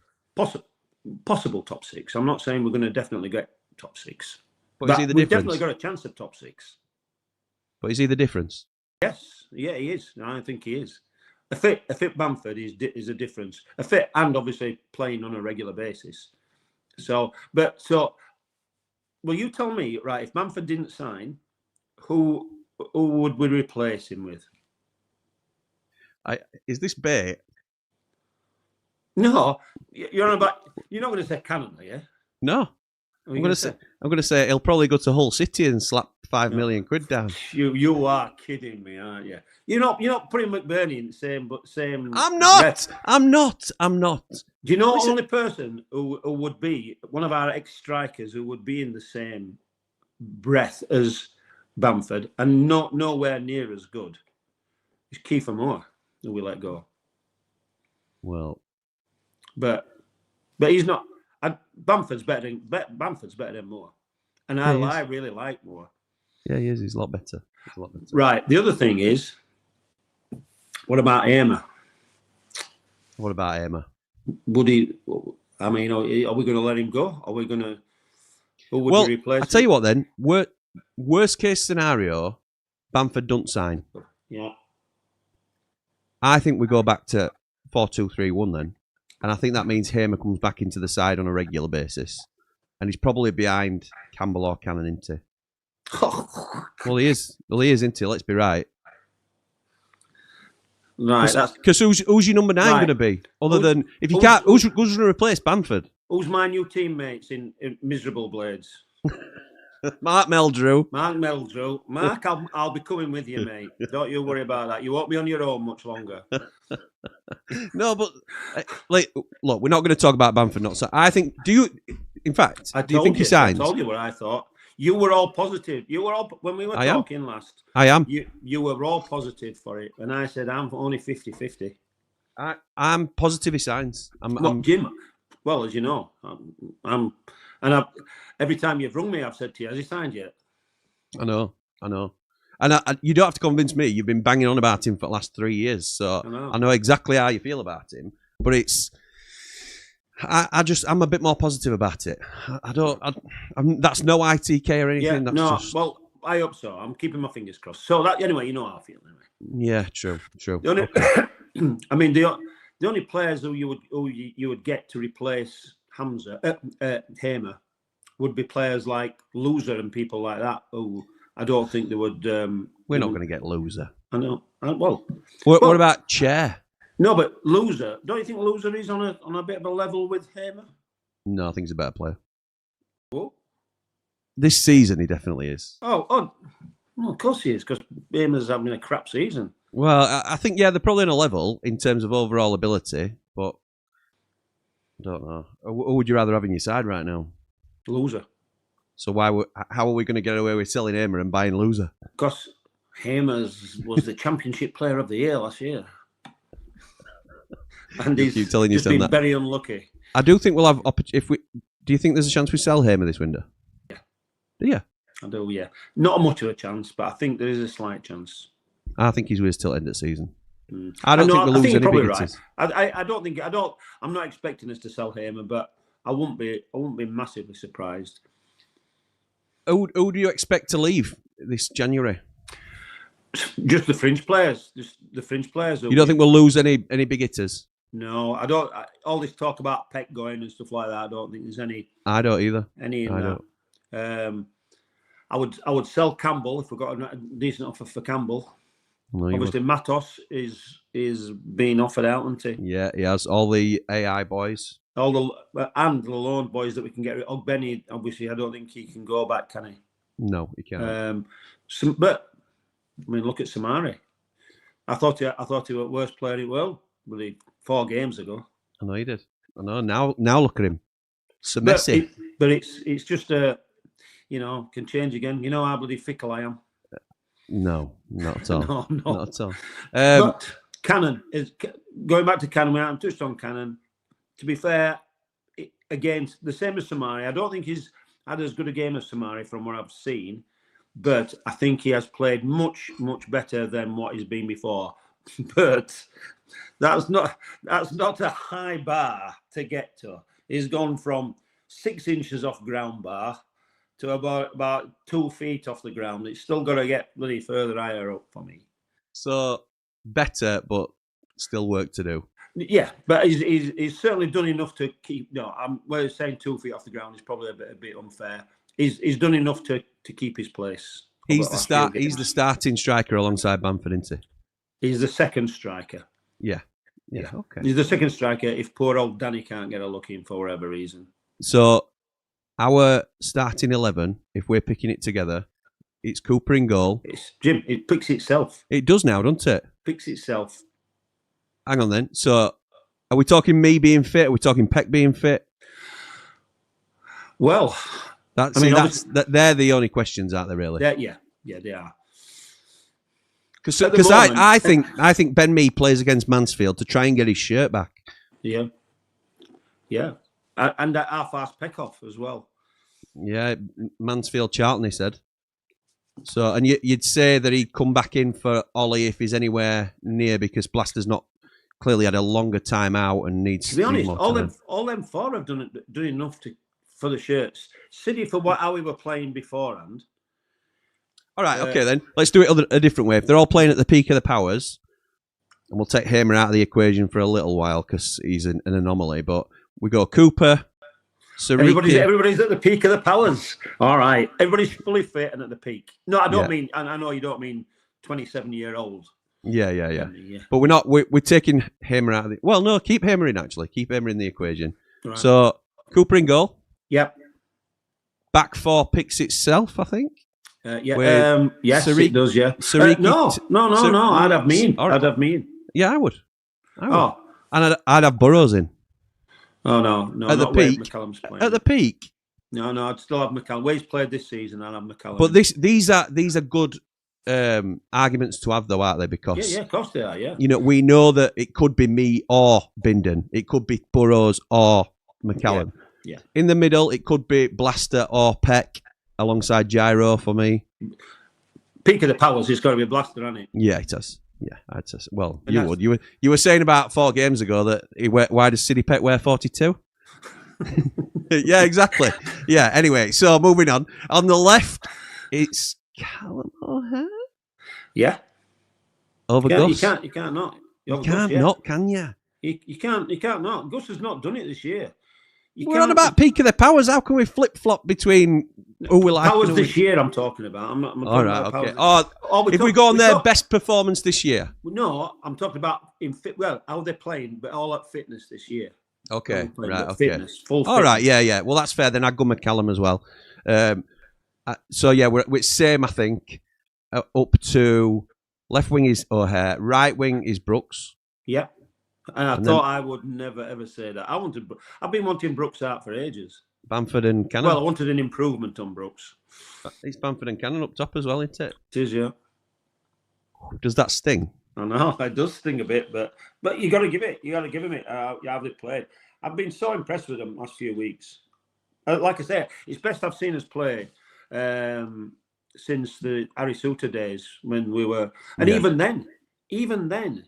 Possible top 6. I'm not saying we're going to definitely get top 6. But is he the we've difference? Definitely got a chance of top 6. But is he the difference? Yes. Yeah, he is. I think he is. A fit Bamford is a difference. A fit and obviously playing on a regular basis. So, well, you tell me, right, if Bamford didn't sign, who would we replace him with? Is this bait? No, you're not going to say Cannon, are you? No. I'm going to say he'll probably go to Hull City and slap 5 million quid down. You are kidding me, aren't you? You're not putting McBurney in the same. I'm not. I'm not. Do you know the only person who would be one of our ex-strikers who would be in the same breath as Bamford and nowhere near as good is Kiefer Moore, who we let go. Well, but he's not. Bamford's better than Moore, and I really like Moore. Yeah, he is. He's a lot better. Right. The other thing is, what about Aimer? What about Aimer? Would he? I mean, are we going to let him go? Are we going to? Who would we replace? I'll tell you what. Then, worst case scenario, Bamford don't sign. Yeah. I think we go back to 4-2-3-1 then. And I think that means Hamer comes back into the side on a regular basis. And he's probably behind Campbell or Cannon, isn't he? Well, he is. Well, he is, isn't he? Let's be right. Right. Because who's your number 9 going to be? Other than, if you can't, who's going to replace Bamford? Who's my new teammates in Miserable Blades? Mark Meldrew. Mark, I'll be coming with you, mate. Don't you worry about that. You won't be on your own much longer. No, but look, we're not going to talk about Bamford not. So I think. Do you think he signs? I told you what I thought. You were all positive. You were all when we were talking last. I am. You were all positive for it, and I said I'm only 50-50. I'm positive he signs. I'm Jim. Well, as you know, every time you've rung me, I've said to you, has he signed yet? I know. And you don't have to convince me. You've been banging on about him for the last 3 years, so I know exactly how you feel about him. But I'm a bit more positive about it. That's no ITK or anything. Yeah, well, I hope so. I'm keeping my fingers crossed. So anyway, you know how I feel. Anyway. Yeah, true. I mean, the only players who you would get to replace Hamer would be players like Loser and people like that who I don't think they would. We're not going to get Loser. I know. What about Chair? No, but Loser. Don't you think Loser is on a bit of a level with Hamer? No, I think he's a better player. What? This season, he definitely is. Oh, well, of course he is, because Hamer's having a crap season. Well, I think, they're probably on a level in terms of overall ability, but I don't know. Who would you rather have in your side right now? Loser. So how are we going to get away with selling Hamer and buying Loser? Because Hamer was the Championship Player of the Year last year. And he's just been very unlucky. I do think we'll have... Do you think there's a chance we sell Hamer this window? Yeah. Do you? I do, yeah. Not much of a chance, but I think there is a slight chance. I think he's with us till end of season. I don't think we'll lose any big hitters. Right. I'm not expecting us to sell Hamer, but I won't be massively surprised. Who do you expect to leave this January? Just the fringe players. You don't think we'll lose any big hitters? No, I don't. All this talk about Peck going and stuff like that, I don't think there's any. I don't either. Any in that. I would sell Campbell if we got a decent offer for Campbell. No, Obviously, Matos is being offered out, isn't he? Yeah, he has all the AI boys. All the loan boys that we can get rid of. Benny, obviously, I don't think he can go back, can he? No, he can't. But I mean, look at Samari. I thought he was the worst player in the world, really, 4 games ago. I know he did. I know. Now look at him. So messy. But it's just can change again. You know how bloody fickle I am. No, not at all. No. Not at all. But Cannon is going back to Cannon. We haven't touched on Cannon. To be fair, again, the same as Samari. I don't think he's had as good a game as Samari from what I've seen, but I think he has played much, much better than what he's been before. But that's not a high bar to get to. He's gone from 6 inches off ground bar to about 2 feet off the ground. It's still got to get bloody further higher up for me. So better, but still work to do. Yeah, but he's certainly done enough to keep. No, we're saying 2 feet off the ground is probably a bit unfair. He's done enough to keep his place. He's the starting striker alongside Bamford, isn't he? He's the second striker. Yeah. Okay. He's the second striker if poor old Danny can't get a look in for whatever reason. So our starting 11, if we're picking it together, it's Cooper in goal. Jim, it picks itself. It does now, doesn't it? Picks itself. Hang on then. So are we talking me being fit? Are we talking Peck being fit? Well, they're the only questions, aren't they, really? Yeah, they are. Because I think Ben Mee plays against Mansfield to try and get his shirt back. Yeah. And our fast Peck off as well. Yeah, Mansfield Charlton, he said. So, and you'd say that he'd come back in for Ollie if he's anywhere near, because Blaster's not clearly had a longer time out and needs. To be honest, all them 4 have done enough for the shirts. City for how we were playing beforehand. All right, okay then. Let's do it a different way. If they're all playing at the peak of the powers, and we'll take Hamer out of the equation for a little while because he's an anomaly, but we go Cooper, Sariki. Everybody's at the peak of the powers. All right. Everybody's fully fit and at the peak. No, I don't mean, and I know you don't mean 27-year-old. Yeah. But we're taking Hamer out of the... Well, no, keep Hamer in, actually. Keep Hamer in the equation. Right. So, Cooper in goal. Yep. Back 4 picks itself, I think. Yes, it does, yeah. No. I'd have Mean. I'd have Mean. Yeah, I would. Oh. And I'd have Burrows in. Oh, no. At the peak. McCallum's playing. At the peak. No, I'd still have McCallum. Where he's played this season, I'd have McCallum. But these are good arguments to have, though, aren't they? Because of course they are. Yeah. We know that it could be me or Bindon. It could be Burrows or McCallum. Yeah. In the middle, it could be Blaster or Peck alongside Gyro for me. Peak of the powers, it's got to be Blaster, hasn't it? Yeah, it has. Yeah, I'd say. Well, you would. You were saying about 4 games ago that why does City Peck wear 42? Yeah, exactly. Yeah. Anyway, so moving on. On the left, it's Callum O'Hare. Yeah. Over Gus. You can't not. You can't not, can you? You can't not. Gus has not done it this year. We're on about peak of the powers. How can we flip flop between who we like? Powers this year, I'm talking about. I'm not all right, okay. If we go on their best performance this year. No, I'm talking about how they're playing, but all at fitness this year. Okay, right, okay. Fitness, full all fitness. Right, yeah. Well, that's fair. Then I'd go McCallum as well. So yeah, we're same. I think up to left wing is O'Hare, right wing is Brooks. Yep. And I thought I would never ever say that. I've been wanting Brooks out for ages. Bamford and Cannon. Well, I wanted an improvement on Brooks. It's Bamford and Cannon up top as well, isn't it? It is, yeah. Does that sting? I know it does sting a bit, but you got to give it. You got to give him it. How they played. I've been so impressed with them last few weeks. Like I said, it's best I've seen us play since the Harry Suter days when we were, and even then.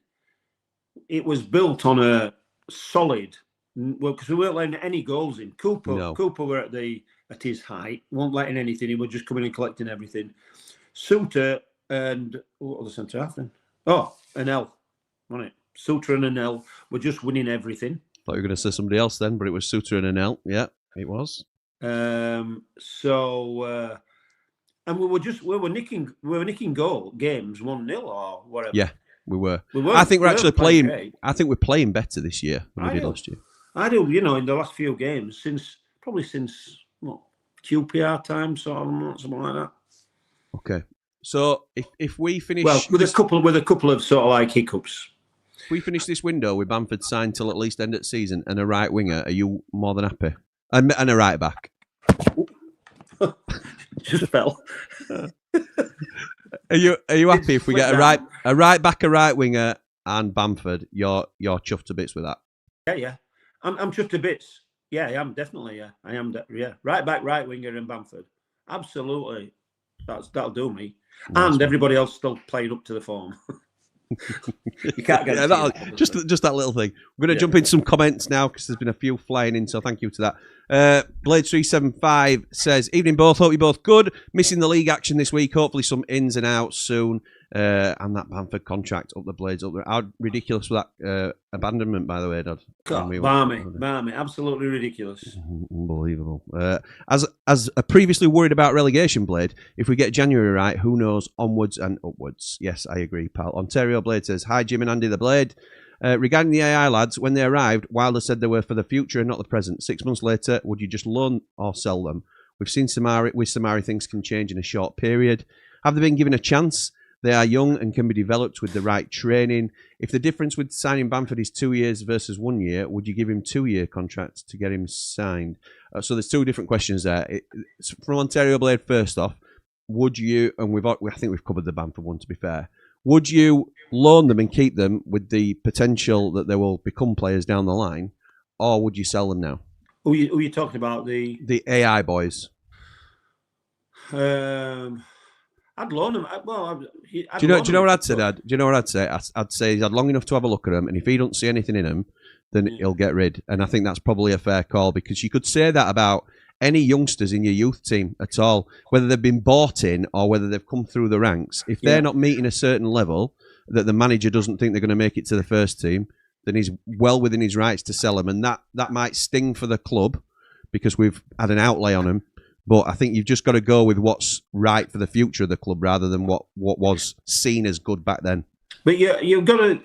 It was built on a solid, because we weren't letting any goals in. Cooper were at his height, weren't letting anything. He was just coming and collecting everything. Suter and what was the centre half then? Oh, Anel, wasn't it? Suter and Anel we're just winning everything. Thought you were going to say somebody else then, but it was Suter and Anel. Yeah, it was. And we were nicking games 1-0 or whatever. Yeah, we were. I think we're actually playing. Great. I think we're playing better this year than we did last year. I do. You know, in the last few games, since what, QPR time, something like that. Okay, so if we finish, with a couple of sort of like hiccups. If we finish this window with Bamford signed till at least end of season and a right winger, are you more than happy? And a right back. Just fell. Are you happy if we get a right back, a right winger, and Bamford? You're chuffed to bits with that. Yeah. I'm chuffed to bits. Yeah, I am definitely. Yeah, I am. Yeah, right back, right winger, and Bamford. Absolutely, that'll do me. Nice. And everybody else still playing up to the form. You can't get just that little thing. We're going to jump into some comments now because there's been a few flying in, so thank you to that. Blade375 says, evening both, hope you're both good. Missing the league action this week, hopefully some ins and outs soon. And that Bamford contract up the Blades up there. How ridiculous was that abandonment, by the way, Dad? Barmy, absolutely ridiculous. Unbelievable. As a previously worried about relegation, Blade, if we get January right, who knows, onwards and upwards. Yes, I agree, pal. Ontario Blade says, hi, Jim and Andy the Blade. Regarding the AI lads, when they arrived, Wilder said they were for the future and not the present. 6 months later, would you just loan or sell them? We've seen Samari, things can change in a short period. Have they been given a chance? They are young and can be developed with the right training. If the difference with signing Bamford is 2 years versus 1 year, would you give him 2-year contract to get him signed? So there's two different questions there. From Ontario Blade, first off, would you, and I think we've covered the Bamford one to be fair, would you loan them and keep them with the potential that they will become players down the line, or would you sell them now? Who are you talking about? The AI boys. I'd loan him. Do you know what I'd say, Dad? Do you know what I'd say? I'd say he's had long enough to have a look at him, and if he don't see anything in him, then he'll get rid. And I think that's probably a fair call, because you could say that about any youngsters in your youth team at all, whether they've been bought in or whether they've come through the ranks. If they're not meeting a certain level that the manager doesn't think they're going to make it to the first team, then he's well within his rights to sell them. And that might sting for the club because we've had an outlay on him. But I think you've just got to go with what's right for the future of the club rather than what was seen as good back then. But you've got to,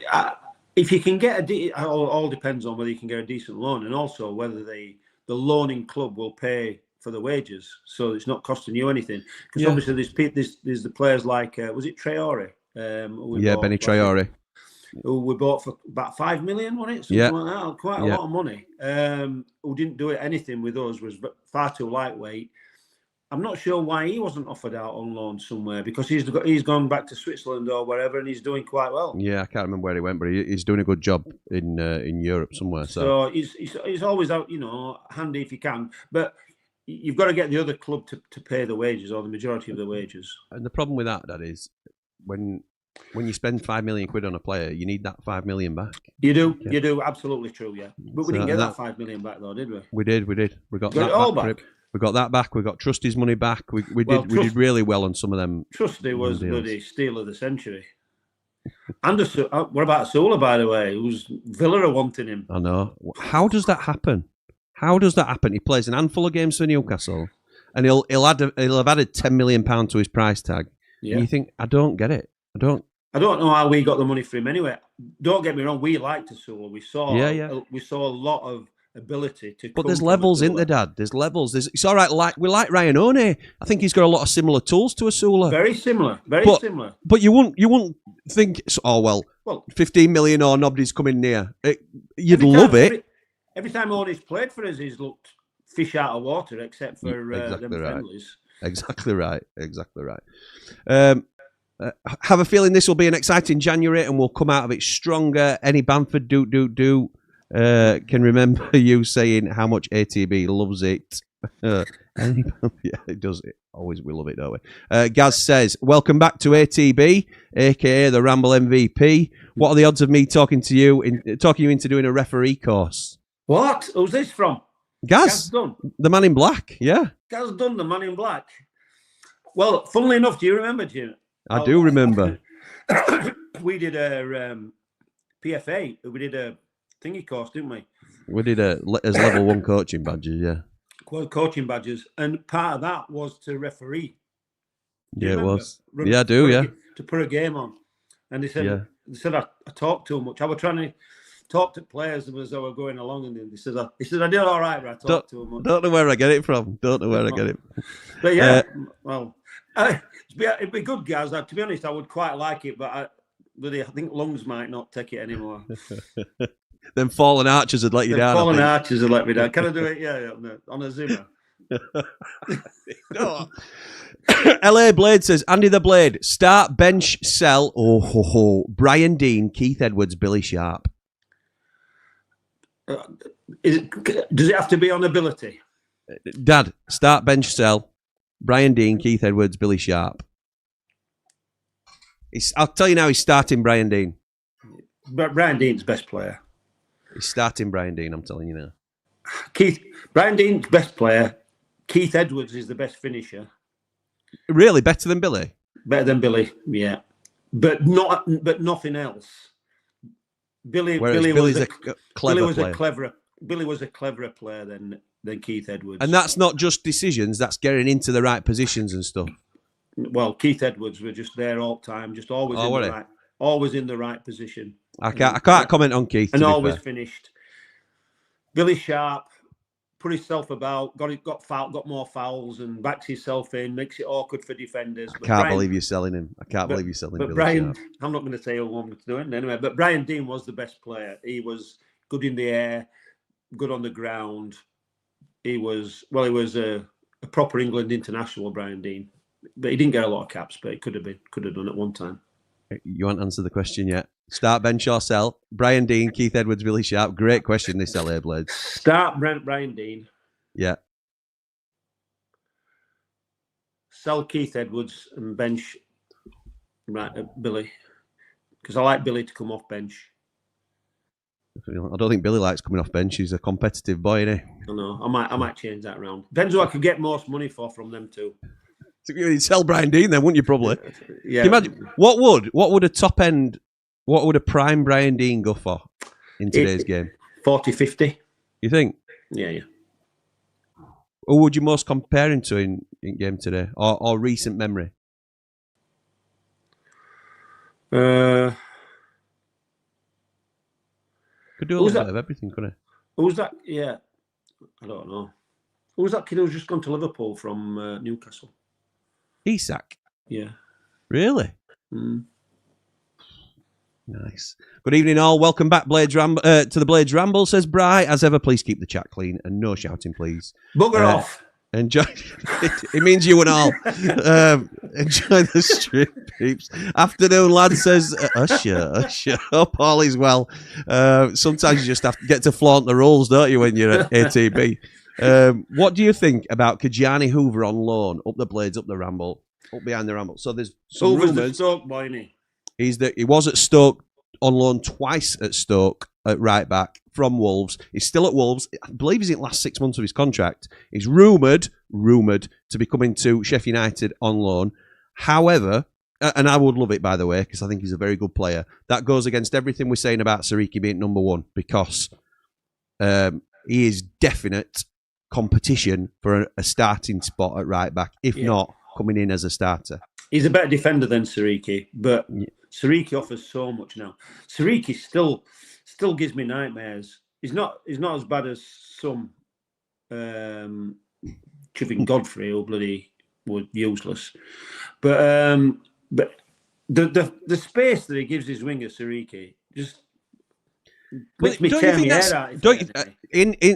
if you can get all depends on whether you can get a decent loan, and also whether the loaning club will pay for the wages, so it's not costing you anything. Because obviously there's the players like was it Traore? Benny Traore, who we bought for about 5 million, wasn't it? Something like that. Quite a lot of money. Who didn't do anything with us, was far too lightweight. I'm not sure why he wasn't offered out on loan somewhere, because he's gone back to Switzerland or wherever, and he's doing quite well. Yeah, I can't remember where he went, but he's doing a good job in Europe somewhere. So he's always out, handy if you can. But you've got to get the other club to pay the wages, or the majority of the wages. And the problem with that is when you spend £5 million on a player, you need that 5 million back. You do, absolutely true, yeah. But we didn't get that 5 million back though, did we? We did. We got that all back. We got that back. We got Trusty's money back. We did really well on some of them. Trusty was the steal of the century. And what about Sula, by the way? Who's Villa are wanting him? I know. How does that happen? He plays an handful of games for Newcastle, and he'll have added £10 million to his price tag. Yeah. And you think, I don't get it. I don't know how we got the money for him anyway. Don't get me wrong, we liked Sula. We saw a lot of ability to. But there's levels, isn't there, Dad? There's levels. It's all right. We like Ryan Oney. I think he's got a lot of similar tools to Asula. Very similar. Similar. But you wouldn't think. Oh well. 15 million or nobody's coming near. You'd love it. Every time Oney's played for us, he's looked fish out of water, except for them friendlies. Exactly right. Have a feeling this will be an exciting January, and we'll come out of it stronger. Any Bamford can remember you saying how much ATB loves it. Yeah, it does. Always, we love it, don't we? Gaz says, welcome back to ATB, aka the Ramble MVP. What are the odds of me talking you into doing a referee course? What? Who's this from? Gaz Dunn, the man in black. Yeah, Gaz Dunn, the man in black. Well, funnily enough, do you remember, Jim? I do remember. We did a PFA. We did a thingy course, didn't we? We did as level 1 coaching badges, yeah. Coaching badges, and part of that was to referee. Yeah, it was. Yeah, I do, yeah. To put a game on. And they said, I talk too much. I was trying to talk to players as I were going along, and he said, I did all right, but I talked too much. Don't know where I get it from. Don't know where I get it. But yeah, well, it'd be good, guys. To be honest, I would quite like it, but I think lungs might not take it anymore. Them fallen arches would let you down. Fallen arches would let me down. Can I do it? Yeah, on a Zimmer. No. LA Blade says, Andy the Blade, start, bench, sell. Brian Dean, Keith Edwards, Billy Sharp. Does it have to be on ability? Dad, start, bench, sell. Brian Dean, Keith Edwards, Billy Sharp. I'll tell you now, he's starting Brian Dean. But Brian Dean's best player. He's starting Brian Dean, I'm telling you now. Brian Dean's best player. Keith Edwards is the best finisher. Really? Better than Billy? Better than Billy, yeah. But nothing else. Billy was a cleverer player than Keith Edwards. And that's not just decisions, that's getting into the right positions and stuff. Well, Keith Edwards were just there all the time, just always in the right position. I can't comment on Keith. And always finished. Billy Sharp put himself about, got more fouls and backs himself in, makes it awkward for defenders. I can't believe you're selling him. I can't believe you're selling Billy Brian, Sharp. I'm not going to say who I'm going to do it anyway, but Brian Dean was the best player. He was good in the air, good on the ground. He was a proper England international, Brian Dean. But he didn't get a lot of caps, but he could have done at one time. You won't answer the question yet. Start, bench, or sell? Brian Dean, Keith Edwards, Billy Sharp. Great question, this LA Blades. Start Brian Dean. Yeah. Sell Keith Edwards and bench Billy. Because I like Billy to come off bench. I don't think Billy likes coming off bench. He's a competitive boy, isn't he? I know. I might change that round. Depends who I could get most money for from them two. You'd sell Brian Dean then, wouldn't you, probably? Yeah. Can you imagine, what would a top end, what would a prime Brian Dean go for in today's game? 40, 50. You think? Yeah. Who would you most compare him to in game today? Or recent memory? Could do a little bit of everything, couldn't he? Who's that? Yeah. I don't know. Who was that kid who's just gone to Liverpool from Newcastle? Isak? Yeah. Really? Mm. Nice. Good evening, all. Welcome back, to the Blades Ramble, says Bri. As ever, please keep the chat clean and no shouting, please. Bugger off. Enjoy. It means you and all. Enjoy the stream, peeps. Afternoon, lad, says usher. Hope all is well. Sometimes you just have to get to flaunt the rules, don't you, when you're at ATB? What do you think about Kajani Hoover on loan? Up the Blades, up the Ramble, up behind the Ramble. So there's some Hoover's rumours. the Stoke boy, isn't he? He was at Stoke on loan twice at Stoke at right back from Wolves. He's still at Wolves. I believe he's in the last 6 months of his contract. He's rumoured to be coming to Sheffield United on loan. However, and I would love it, by the way, because I think he's a very good player. That goes against everything we're saying about Siriki being number one, because he is definite competition for a starting spot at right back, if not coming in as a starter. He's a better defender than Siriki, but Siriki offers so much now. Siriki still gives me nightmares. He's not as bad as some Chivin Godfrey, who bloody was useless. But the space that he gives his winger Siriki just makes me tear my hair out.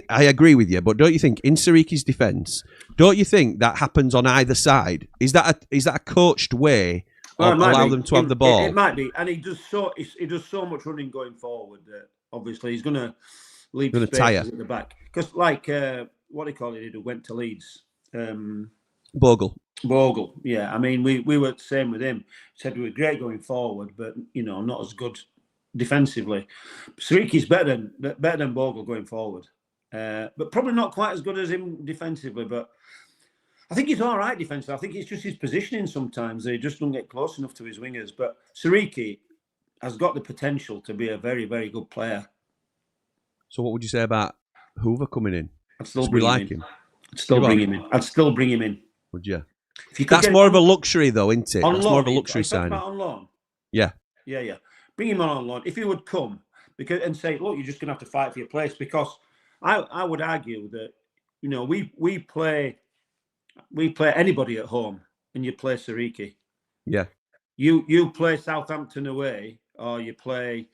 I agree with you, but don't you think in Siriki's defence, don't you think that happens on either side? Is that a coached way of allow them to have the ball? It might be, and he does so much running going forward that obviously he's going to leave spaces at the back. Because what do you call it? Who went to Leeds? Bogle, yeah. I mean, we were the same with him. Said we were great going forward, but not as good defensively. Siriki's better than Bogle going forward, but probably not quite as good as him defensively. But I think he's all right defensively. I think it's just his positioning sometimes. He just doesn't get close enough to his wingers. But Siriki has got the potential to be a very, very good player. So what would you say about Hoover coming in? I'd still bring him in. I'd still bring him in. Would you? If you could That's more of a luxury, though, isn't it? That's more of a luxury signing. On loan. Yeah. Yeah. Bring him on loan. If he would come and say, look, you're just going to have to fight for your place, because I would argue that, you know, we play anybody at home, and you play Sariki. Yeah. You play Southampton away, or you play.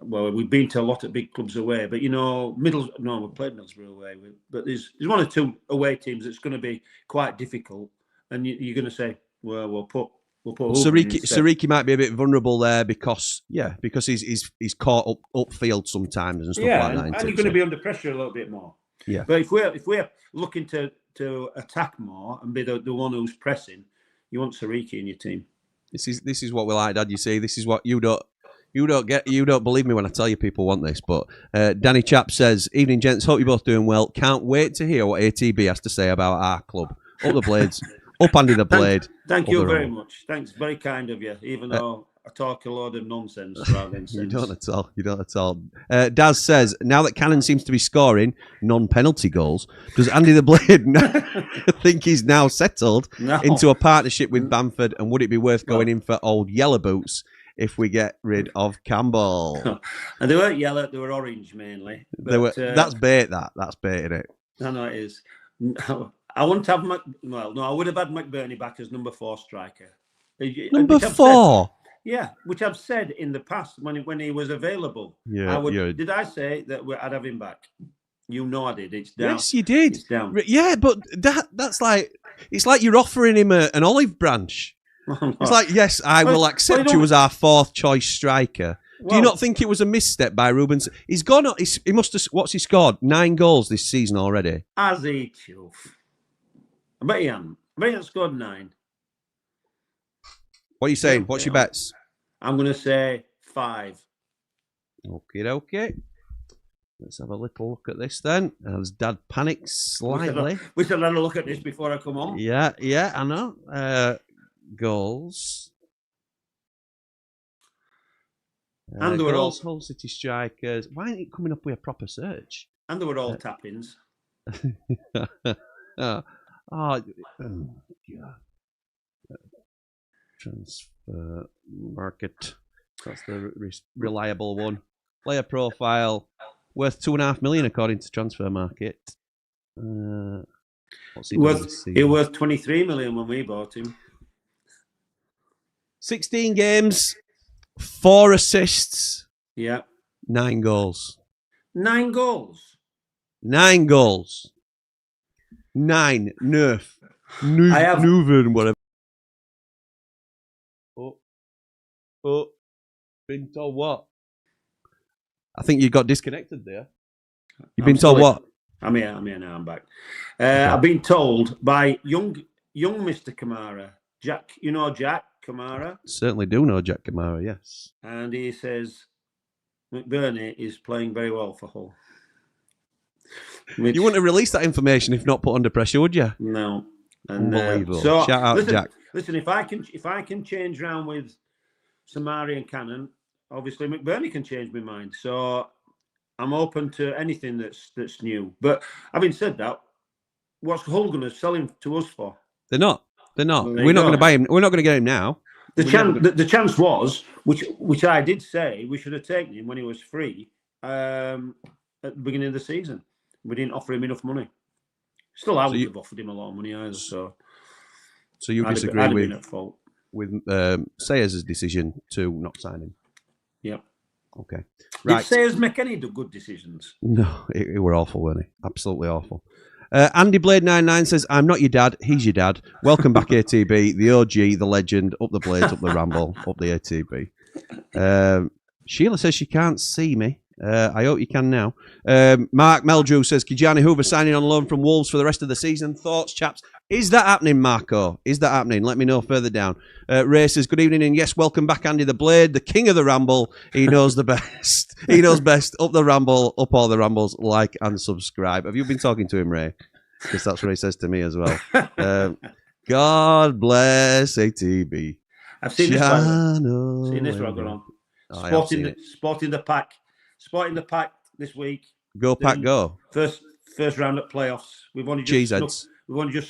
Well, we've been to a lot of big clubs away, but you know, we played Middlesbrough away. But there's one or two away teams that's going to be quite difficult, and you're going to say, well, we'll put Sariki might be a bit vulnerable there because he's caught upfield sometimes and stuff like that. And you're going to be under pressure a little bit more. Yeah. But if we're looking to attack more and be the one who's pressing, you want Sariki in your team. This is what we like, Dad. You see, this is what you don't get. You don't believe me when I tell you people want this. But Danny Chap says, "Evening, gents. Hope you're both doing well. Can't wait to hear what ATB has to say about our club. Up the blades, up under the blade." Thank you very much. Thanks, very kind of you. Even though I talk a load of nonsense rather than sense. You don't at all. Daz says, now that Cannon seems to be scoring non-penalty goals, does Andy the Blade think he's now settled into a partnership with Bamford? And would it be worth going in for old yellow boots if we get rid of Campbell? And they weren't yellow, they were orange mainly. But, that's bait, that's bait, isn't it? No, it is. I wouldn't have I would have had McBurney back as number 4 striker. Number 4? Yeah, which I've said in the past when he was available. Yeah, did I say that I'd have him back? You know I did. It's down. Yes, you did. It's down. Yeah, but that's like, it's like you're offering him an olive branch. It's like, yes, I will accept you as our 4th choice striker. Do you not think it was a misstep by Rubens? He's gone. He must have. What's he scored? 9 goals this season already. Has he, chuff? I bet he hasn't. I bet he hasn't scored 9. What are you saying? What's your bets? I'm going to say 5. Okay. Let's have a little look at this then. As Dad panics slightly. We should have a look at this before I come on. Yeah, I know. Goals. And they were all Hull City strikers. Why ain't it coming up with a proper search? And they were all tap-ins. Oh, God. Transfer market. That's the reliable one. Player profile worth $2.5 million according to Transfer Market. What's he worth 23 million when we bought him. 16 games, 4 assists. Yeah. 9 goals. 9 goals. 9 goals. 9. Nerf. Nuven, whatever. Oh, been told what? I think you got disconnected there. You've been told what? I'm here now, I'm back. I've been told by young Mr. Kamara, Jack, you know Jack Kamara? Certainly do know Jack Kamara, yes. And he says McBurney is playing very well for Hull. You wouldn't have released that information if not put under pressure, would you? No. And, unbelievable. So, shout out Jack. Listen, if I can change around with Samari and Cannon, obviously McBurney can change my mind. So I'm open to anything that's new. But having said that, what's Hull going to sell him to us for? They're not. Well, we're not going to buy him. We're not going to get him now. The chance was, which I did say, we should have taken him when he was free at the beginning of the season. We didn't offer him enough money. Still, I would have offered him a lot of money either. So you disagree with Sayers' decision to not sign him? Yep. Okay. Right. Did Sayers make any good decisions? No, it were awful, weren't he? Absolutely awful. Andy Blade 99 says, "I'm not your dad. He's your dad. Welcome back, ATB, the OG, the legend. Up the blades, up the ramble, up the ATB." Sheila says she can't see me. I hope you can now. Mark Meldrew says, Kijani Hoover signing on loan from Wolves for the rest of the season. Thoughts, chaps? Is that happening, Marco? Is that happening? Let me know further down. Ray says, good evening, and yes, welcome back, Andy the Blade, the king of the ramble. He knows the best. He knows best. Up the ramble, up all the rambles, like and subscribe. Have you been talking to him, Ray? Because that's what he says to me as well. God bless ATB. I've seen this one going on. Sporting the pack this week. Go Pack Go. First round at playoffs. We've only just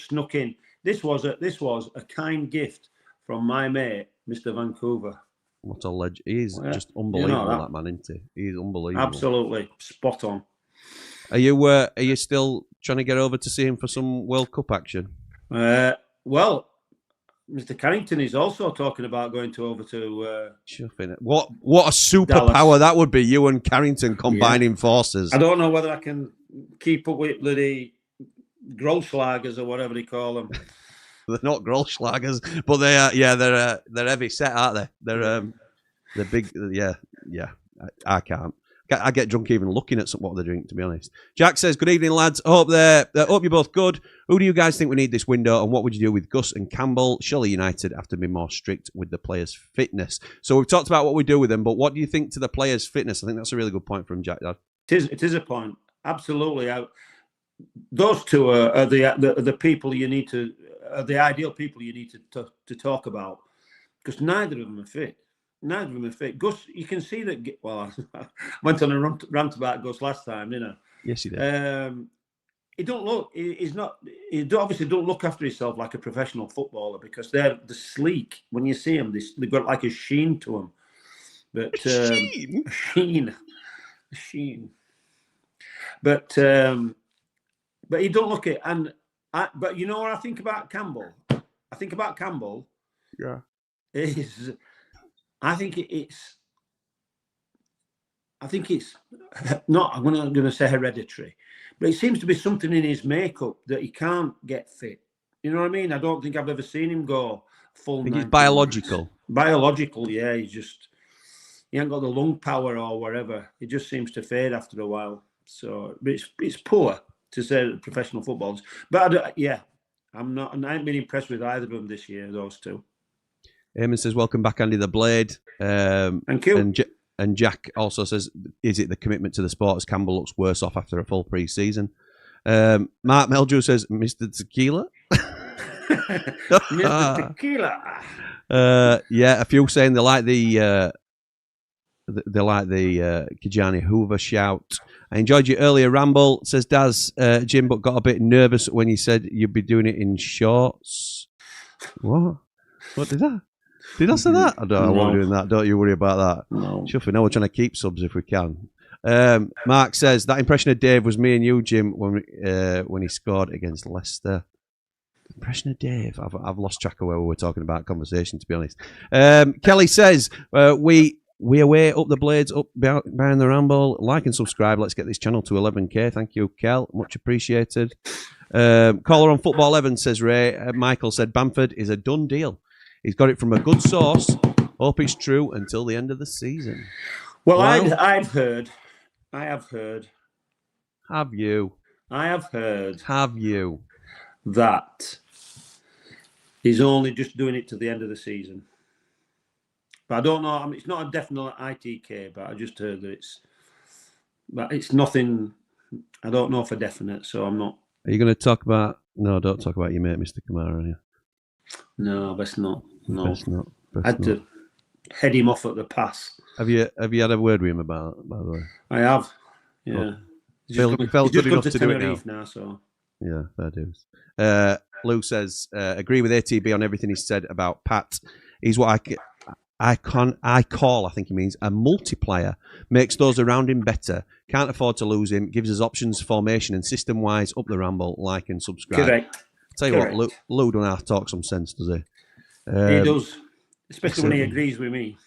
snuck in. This was a kind gift from my mate, Mr. Vancouver. What a legend! He's just unbelievable, that man, isn't he? He's unbelievable. Absolutely spot on. Are you still trying to get over to see him for some World Cup action? Well, Mr. Carrington is also talking about going over to. What a superpower that would be! You and Carrington combining forces. I don't know whether I can keep up with bloody Grolschlagers or whatever they call them. They're not Grolschlagers, but they are. Yeah, they're heavy set, aren't they? They're big. Yeah. I can't. I get drunk even looking at what they drink, to be honest. Jack says, "Good evening, lads. Hope you're both good. Who do you guys think we need this window, and what would you do with Gus and Campbell? Surely United have to be more strict with the players' fitness." So we've talked about what we do with them, but what do you think to the players' fitness? I think that's a really good point from Jack. It is a point. Absolutely. Those two are the people you need to, the ideal people you need to talk about, because neither of them are fit. Neither of them are fit. Gus, you can see that. Well, I went on a rant about Gus last time, didn't I? Yes, you did. He don't look. He's not. He obviously don't look after himself like a professional footballer, because they're sleek. When you see them, they've got like a sheen to them. But sheen. But he don't look it. But you know what I think about Campbell? Yeah. I think it's not. I'm going to say hereditary, but it seems to be something in his makeup that he can't get fit. You know what I mean? I don't think I've ever seen him go full. I think he's biological. Biological, yeah. He ain't got the lung power or whatever. It just seems to fade after a while. So it's poor to say that professional footballers. But I'm not. And I haven't been impressed with either of them this year. Those two. Eamon says, "Welcome back, Andy the Blade." Thank you. And Jack also says, "Is it the commitment to the sport, as Campbell looks worse off after a full pre-season?" Mark Meldrew says, "Mr. Tequila." Mr. Tequila. A few saying they like the Kijani Hoover shout. I enjoyed your earlier ramble, says Daz. Jim, but got a bit nervous when you said you'd be doing it in shorts. What? What did I? Did I say that? I won't be doing that. Don't you worry about that. No. Shuffy, no, we're trying to keep subs if we can. Mark says, that impression of Dave was me and you, Jim, when he scored against Leicester. Impression of Dave. I've lost track of where we were talking about conversation, to be honest. Kelly says, we away up the blades, up behind the ramble. Like and subscribe. Let's get this channel to 11k. Thank you, Kel. Much appreciated. Caller on Football 11 says, Ray. Michael said, Bamford is a done deal. He's got it from a good source. Hope it's true until the end of the season. Well, I've heard. Have you? I have heard. Have you? That he's only just doing it to the end of the season. But I don't know. I mean, it's not a definite ITK, but I just heard that it's nothing. I don't know for definite, so I'm not. Are you going to talk about? No, don't talk about your mate, Mr. Kamara. Are you? No, best not. No, best not. I had to head him off at the pass. Have you had a word with him about it, by the way? I have. Yeah. Oh. Felt good enough to do it now. So. Yeah, fair dues. Lou says, agree with ATB on everything he said about Pat. He's what I call, I think he means, a multiplier. Makes those around him better. Can't afford to lose him. Gives us options, formation and system-wise. Up the ramble. Like and subscribe. Correct. Tell you what, Lou don't have to talk some sense, does he? He does. Especially when he agrees with me.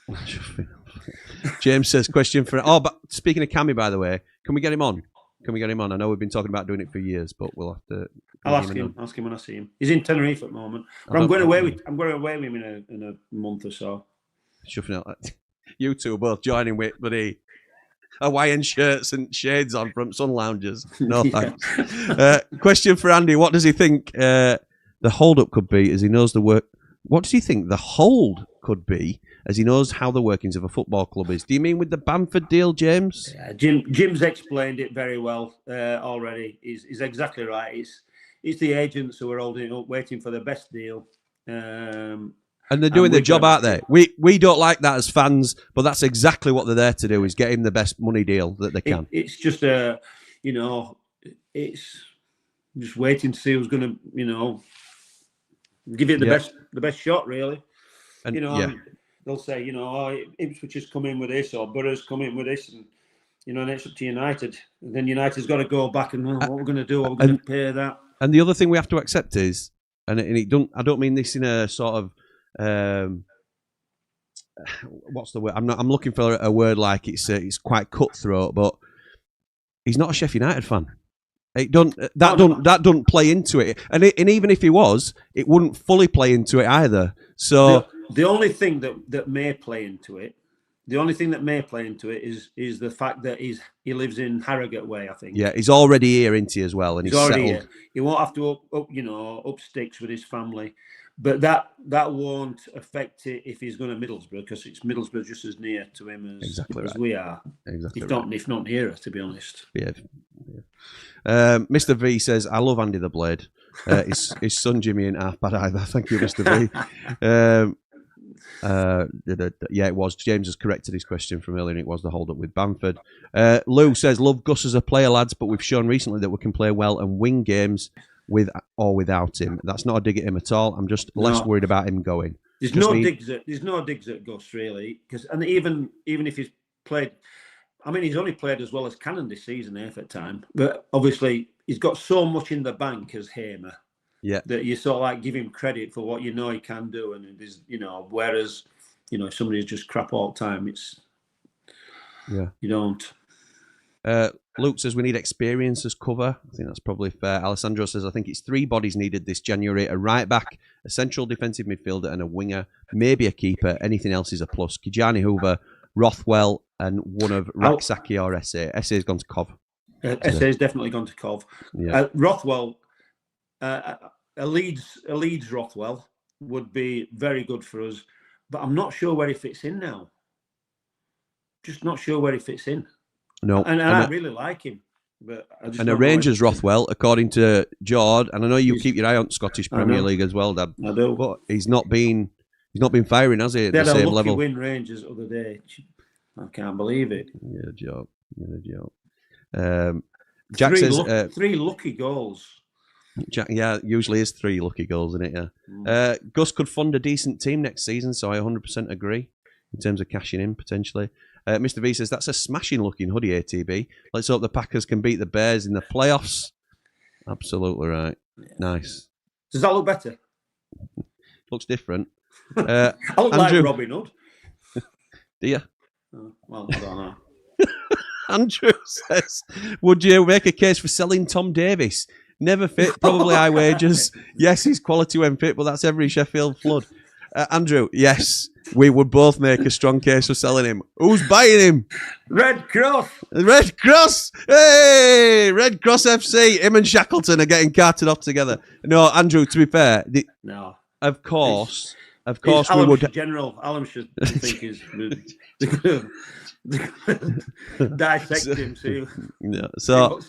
James says, question for... Oh, but speaking of Cammy, by the way, can we get him on? I know we've been talking about doing it for years, but we'll have to... I'll ask him. Ask him when I see him. He's in Tenerife at the moment. But I'm going away with him in a month or so. Shuffling out. You two are both joining with bloody Hawaiian shirts and shades on from sun loungers. No thanks. Question for Andy. What does he think the hold-up could be as he knows the work... What does he think the hold could be as he knows how the workings of a football club is? Do you mean with the Bamford deal, James? Yeah, Jim's explained it very well already. He's exactly right. It's the agents who are holding it up, waiting for the best deal. And they're doing their job, aren't they? We don't like that as fans, but that's exactly what they're there to do, is get him the best money deal that they can. It's just it's just waiting to see who's going to, give it the best shot, really. And they'll say, Ipswich has come in with this, or Borough's come in with this, and and it's up to United. And then United's got to go back and what we're going to do, are we going to pay that? And the other thing we have to accept is, I don't mean this in a sort of what's the word? I'm looking for a word like it's quite cutthroat, but he's not a Sheffield United fan. That don't play into it, and even if he was, it wouldn't fully play into it either. So the only thing that may play into it, is the fact that he lives in Harrogate way, I think. Yeah, he's already here, isn't he, as well, and he's already settled. Here. He won't have to up sticks with his family, but that won't affect it if he's going to Middlesbrough, because it's Middlesbrough just as near to him as we are. Exactly. If not nearer, to be honest. Yeah. Mr. V says, I love Andy the Blade. His son Jimmy ain't half bad either. Thank you, Mr. V. Yeah, it was. James has corrected his question from earlier, and it was the hold-up with Bamford. Lou says, love Gus as a player, lads, but we've shown recently that we can play well and win games with or without him. That's not a dig at him at all. I'm just less worried about him going. There's no digs at Gus, really, and even if he's played, I mean, he's only played as well as Cannon this season, half at time. But obviously, he's got so much in the bank as Hamer. Yeah. That you sort of like give him credit for what he can do, and it is, whereas, if somebody's just crap all the time, you don't. Luke says we need experience as cover. I think that's probably fair. Alessandro says I think it's 3 bodies needed this January: a right back, a central defensive midfielder, and a winger. Maybe a keeper. Anything else is a plus. Kijani, Hoover, Rothwell, and one of Raksaki or SA. SA's gone to Cov. SA's definitely gone to Cov. Yeah. Rothwell, a Leeds Rothwell would be very good for us, but I'm not sure where he fits in now. Just not sure where he fits in. No, and I really like him. But a Rangers Rothwell, according to Jord, and I know you keep your eye on Scottish Premier League as well, Dad. I do. But he's not been firing, has he? At the same level. Win Rangers the other day. I can't believe it. You're a joke. Jack says 3 lucky goals. Jack, yeah, usually is 3 lucky goals, isn't it? Yeah. Gus could fund a decent team next season, so I 100% agree in terms of cashing in potentially. Mr. V says that's a smashing looking hoodie, ATB. Let's hope the Packers can beat the Bears in the playoffs. Absolutely right. Yeah. Nice. Does that look better? Looks different. I look Andrew, like Robin Hood. Do you? Well, I don't know. Andrew says, would you make a case for selling Tom Davis? Never fit, probably high wages. Yes, he's quality when fit, but that's every Sheffield flood. Andrew, yes, we would both make a strong case for selling him. Who's buying him? Red Cross. Red Cross. Hey, Red Cross FC. Him and Shackleton are getting carted off together. No, Andrew, to be fair, no. Of course, we would. General Alan should think is dissect him too. Yeah, so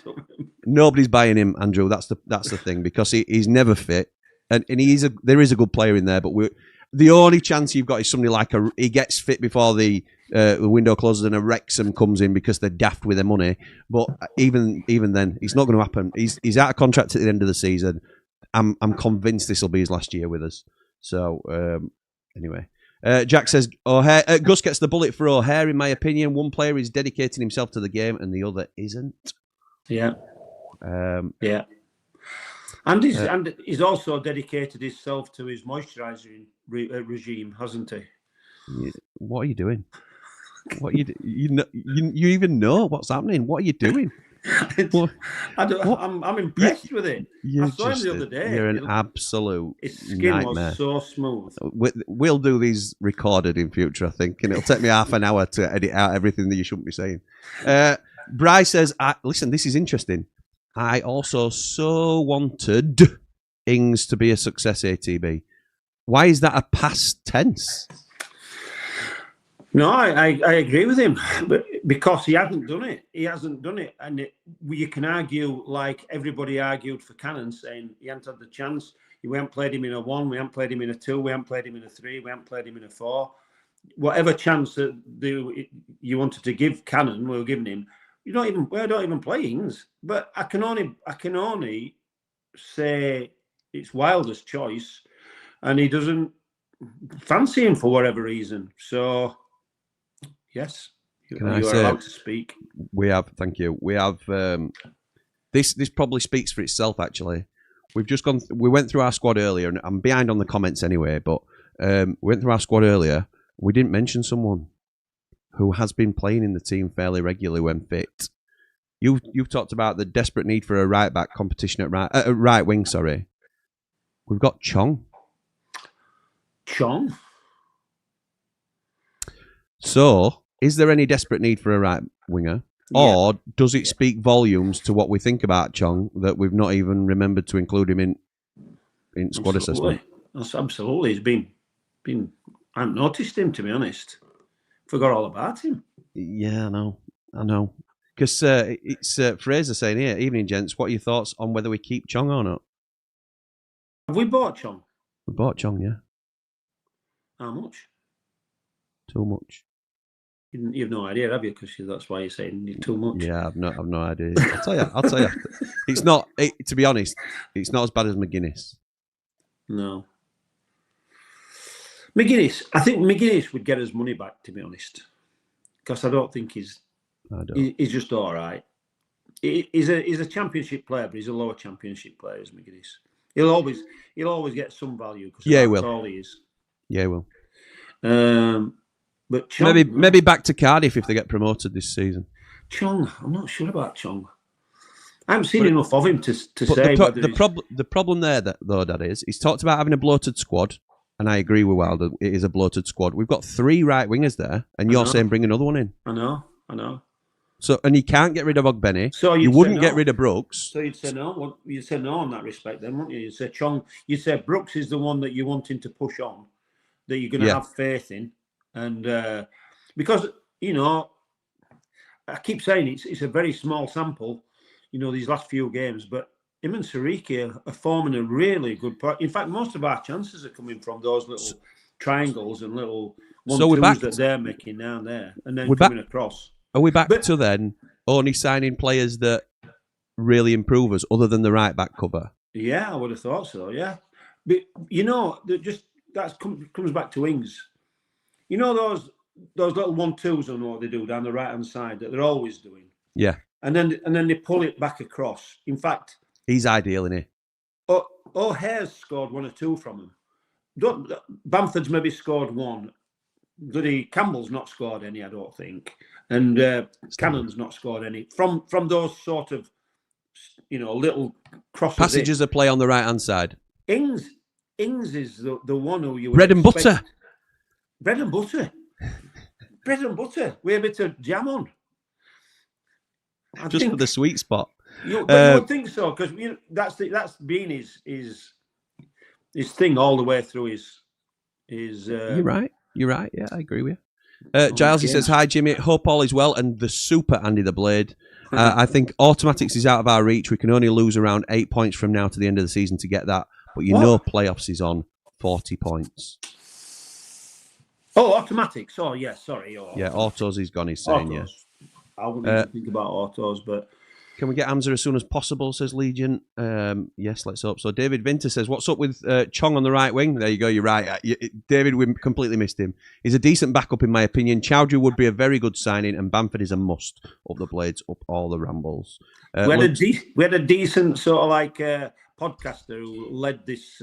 nobody's buying him, Andrew. That's the thing, because he's never fit, and there is a good player in there, but the only chance you've got is somebody like he gets fit before the window closes and a Wrexham comes in because they're daft with their money. But even then, it's not going to happen. He's out of contract at the end of the season. I'm convinced this will be his last year with us. So anyway, Jack says Gus gets the bullet for O'Hare. In my opinion, one player is dedicating himself to the game and the other isn't. Yeah. Yeah. And he's also dedicated himself to his moisturising regime, hasn't he? What are you doing? What you even know what's happening? What are you doing? I'm impressed with it. I saw him the other day. You're an absolute his skin nightmare. Was so smooth. We'll do these recorded in future, I think, and it'll take me half an hour to edit out everything that you shouldn't be saying. Bryce says, listen, this is interesting. I also so wanted Ings to be a success, ATB. Why is that a past tense? No, I agree with him, but because he hasn't done it. He hasn't done it. And you can argue, like everybody argued for Cannon, saying he hadn't had the chance. We haven't played him in a 1. We haven't played him in a 2. We haven't played him in a 3. We haven't played him in a 4. Whatever chance that you wanted to give Cannon, we were giving him. We don't even play Ings. But I can only say it's Wilder's choice, and he doesn't fancy him for whatever reason. So, yes, you are allowed to speak. We have, thank you. We have. This probably speaks for itself. Actually, we've just gone. We went through our squad earlier, and I'm behind on the comments anyway. But we went through our squad earlier. We didn't mention someone who has been playing in the team fairly regularly when fit. You've talked about the desperate need for a right back competition at right wing. Sorry, we've got Chong. Chong. So, is there any desperate need for a right winger? Or does it speak volumes to what we think about Chong that we've not even remembered to include him in squad assessment? Absolutely. He's been. I haven't noticed him, to be honest. Forgot all about him. Yeah, I know. Because it's Fraser saying here, evening gents, what are your thoughts on whether we keep Chong or not? Have we bought Chong? We bought Chong, yeah. How much? Too much. You've no idea, have you? Because that's why you're saying you're too much. Yeah, I've no idea. I'll tell you. It's not. To be honest, it's not as bad as McGuinness. No. McGuinness. I think McGuinness would get his money back. To be honest, because I don't think he's just all right. He's a championship player, but he's a lower championship player. Is McGuinness? He'll always get some value because that's all he is. Yeah, he will. But Chong, maybe back to Cardiff if they get promoted this season. Chong, I'm not sure about Chong. I haven't seen enough of him to say. The problem there, though, Dad, is he's talked about having a bloated squad, and I agree with Wilder. It is a bloated squad. We've got 3 right wingers there, and you're saying bring another one in. I know. So, and you can't get rid of Ogbeni. So you wouldn't get rid of Brooks. So you'd say no. Well, you'd say no in that respect, then, wouldn't you? You'd say Chong. You'd say Brooks is the one that you're wanting to push on, that you're going to have faith in. And because, I keep saying it's a very small sample, these last few games, but him and Sariki are forming a really good part. In fact, most of our chances are coming from those little triangles and little 1-2s that they're making down there and then coming across. Are we back to then only signing players that really improve us other than the right back cover? Yeah, I would have thought so, yeah. But, that comes back to Ings. Those little 1-2s on what they do down the right hand side that they're always doing. Yeah. And then they pull it back across. In fact, he's ideal, isn't he? O'Hare's scored 1 or 2 from him. Bamford's maybe scored 1. Bloody Campbell's not scored any, I don't think. And Cannon's not scored any from those sort of little crosses. Passages of play on the right hand side. Ings is the one who you would bread and butter. Bread and butter. Bread and butter. With a bit of jam on. Just for the sweet spot. You would think so, because that's been his thing all the way through his. You're right. Yeah, I agree with you. Giles, he says, hi, Jimmy. Hope all is well. And the super Andy the Blade. I think automatics is out of our reach. We can only lose around 8 points from now to the end of the season to get that. But playoffs is on 40 points. Oh, automatics. Oh, yeah, sorry. Yeah, autos is gone, he's saying, autos. I wouldn't even think about autos, but... Can we get Hamza as soon as possible, says Legion. Yes, let's hope so. David Vinter says, what's up with Chong on the right wing? There you go, you're right. David, we completely missed him. He's a decent backup, in my opinion. Chowdhury would be a very good signing, and Bamford is a must. Up the Blades, up all the Rambles. We had a decent sort of like podcaster who led this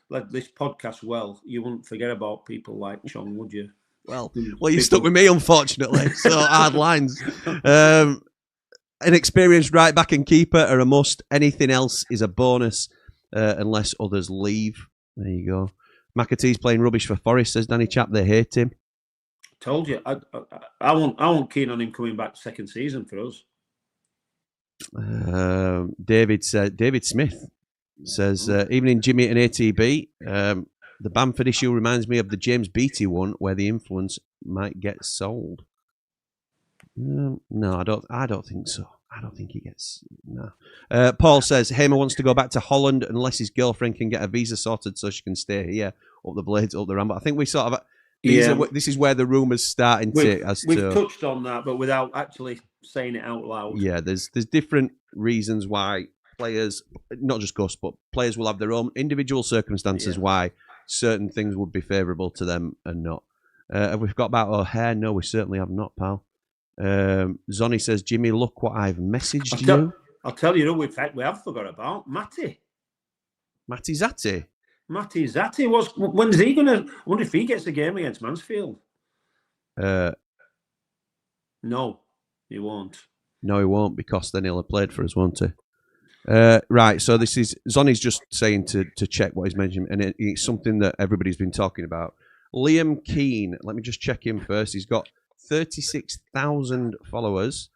podcast well. You wouldn't forget about people like Chong, would you? Well, you stuck with me, unfortunately. So hard lines. An experienced right back and keeper are a must. Anything else is a bonus unless others leave. There you go. McAtee's playing rubbish for Forest, says Danny Chap. They hate him. Told you. I won't keen on him coming back second season for us. David Smith says, evening, Jimmy and ATB. The Bamford issue reminds me of the James Beattie one where the influence might get sold. No, I don't think so. I I don't think he gets no. Paul says Hamer wants to go back to Holland unless his girlfriend can get a visa sorted so she can stay here up the Blades, up the Ramble. I think we sort of this is where the rumours starting to. We've touched on that, but without actually saying it out loud. Yeah, there's different reasons why players, not just Gus, but players will have their own individual circumstances why certain things would be favourable to them and not. Have we got about O'Hare? No, we certainly have not, pal. Zonny says, Jimmy, look what I've messaged you. I'll tell you, we have forgot about Matty. Matty Zatti. Matty Zatti when's he going to? I wonder if he gets a game against Mansfield. No, he won't. No, he won't, because then he'll have played for us, won't he? Right, so this is Zonny's just saying to check what he's mentioned, and it's something that everybody's been talking about. Liam Keane, let me just check him first. He's got 36,000 followers.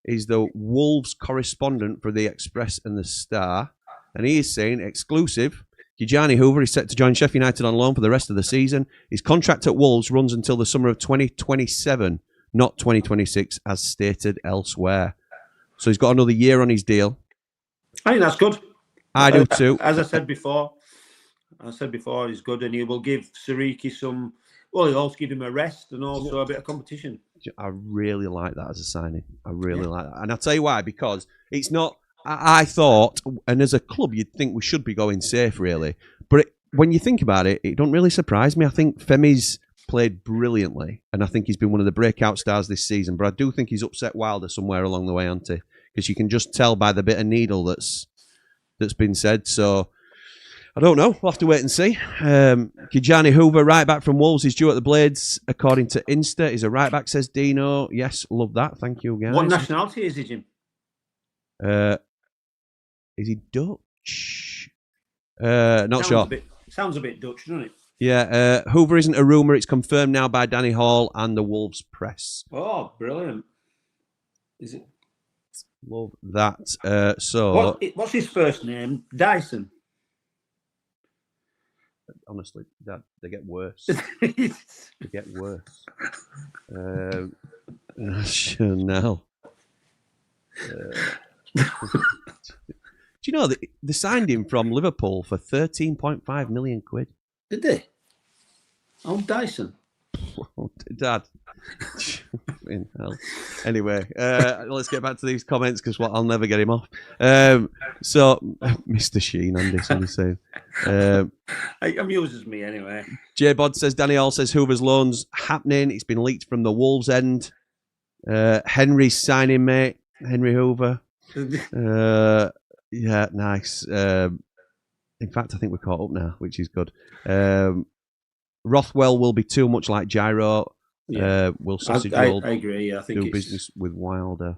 He's the Wolves correspondent for the Express and the Star, and he is saying exclusive. Kijani Hoover is set to join Sheffield United on loan for the rest of the season. His contract at Wolves runs until the summer of 2027, not 2026, as stated elsewhere. So he's got another year on his deal. I think that's good. I do too. As I said before, he's good, and he will give Siriki some. Well, he'll also give him a rest and also a bit of competition. I really like that as a signing. I really like that, and I'll tell you why. Because it's not. I thought, and as a club, you'd think we should be going safe, really. But when you think about it, it don't really surprise me. I think Femi's played brilliantly, and I think he's been one of the breakout stars this season. But I do think he's upset Wilder somewhere along the way, hasn't he? Because you can just tell by the bit of needle that's been said. So I don't know. We'll have to wait and see. Kijani Hoover, right back from Wolves, is due at the Blades, according to Insta. He's a right back, says Dino. Yes, love that. Thank you, guys. What nationality is he, Jim? Is he Dutch? Not sure. Sounds a bit Dutch, doesn't it? Yeah. Hoover isn't a rumour. It's confirmed now by Danny Hall and the Wolves press. Oh, brilliant. Is it? Love that. So what's his first name? Dyson. Honestly, they get worse. They get worse. Chanel. Do you know that they signed him from Liverpool for 13.5 million quid? Did they? Oh, Dyson. Dad. In hell. Anyway, let's get back to these comments because I'll never get him off. So, Mr. Sheen, Andy, somebody's saying. It amuses me anyway. J Bod says, Danny Hall says Hoover's loan's happening. It's been leaked from the Wolves end. Henry's signing, mate. Henry Hoover. Yeah, nice. In fact, I think we're caught up now, which is good. Rothwell will be too much like Gyro. Yeah. Will Sausage Roll I agree. I think do business with Wilder.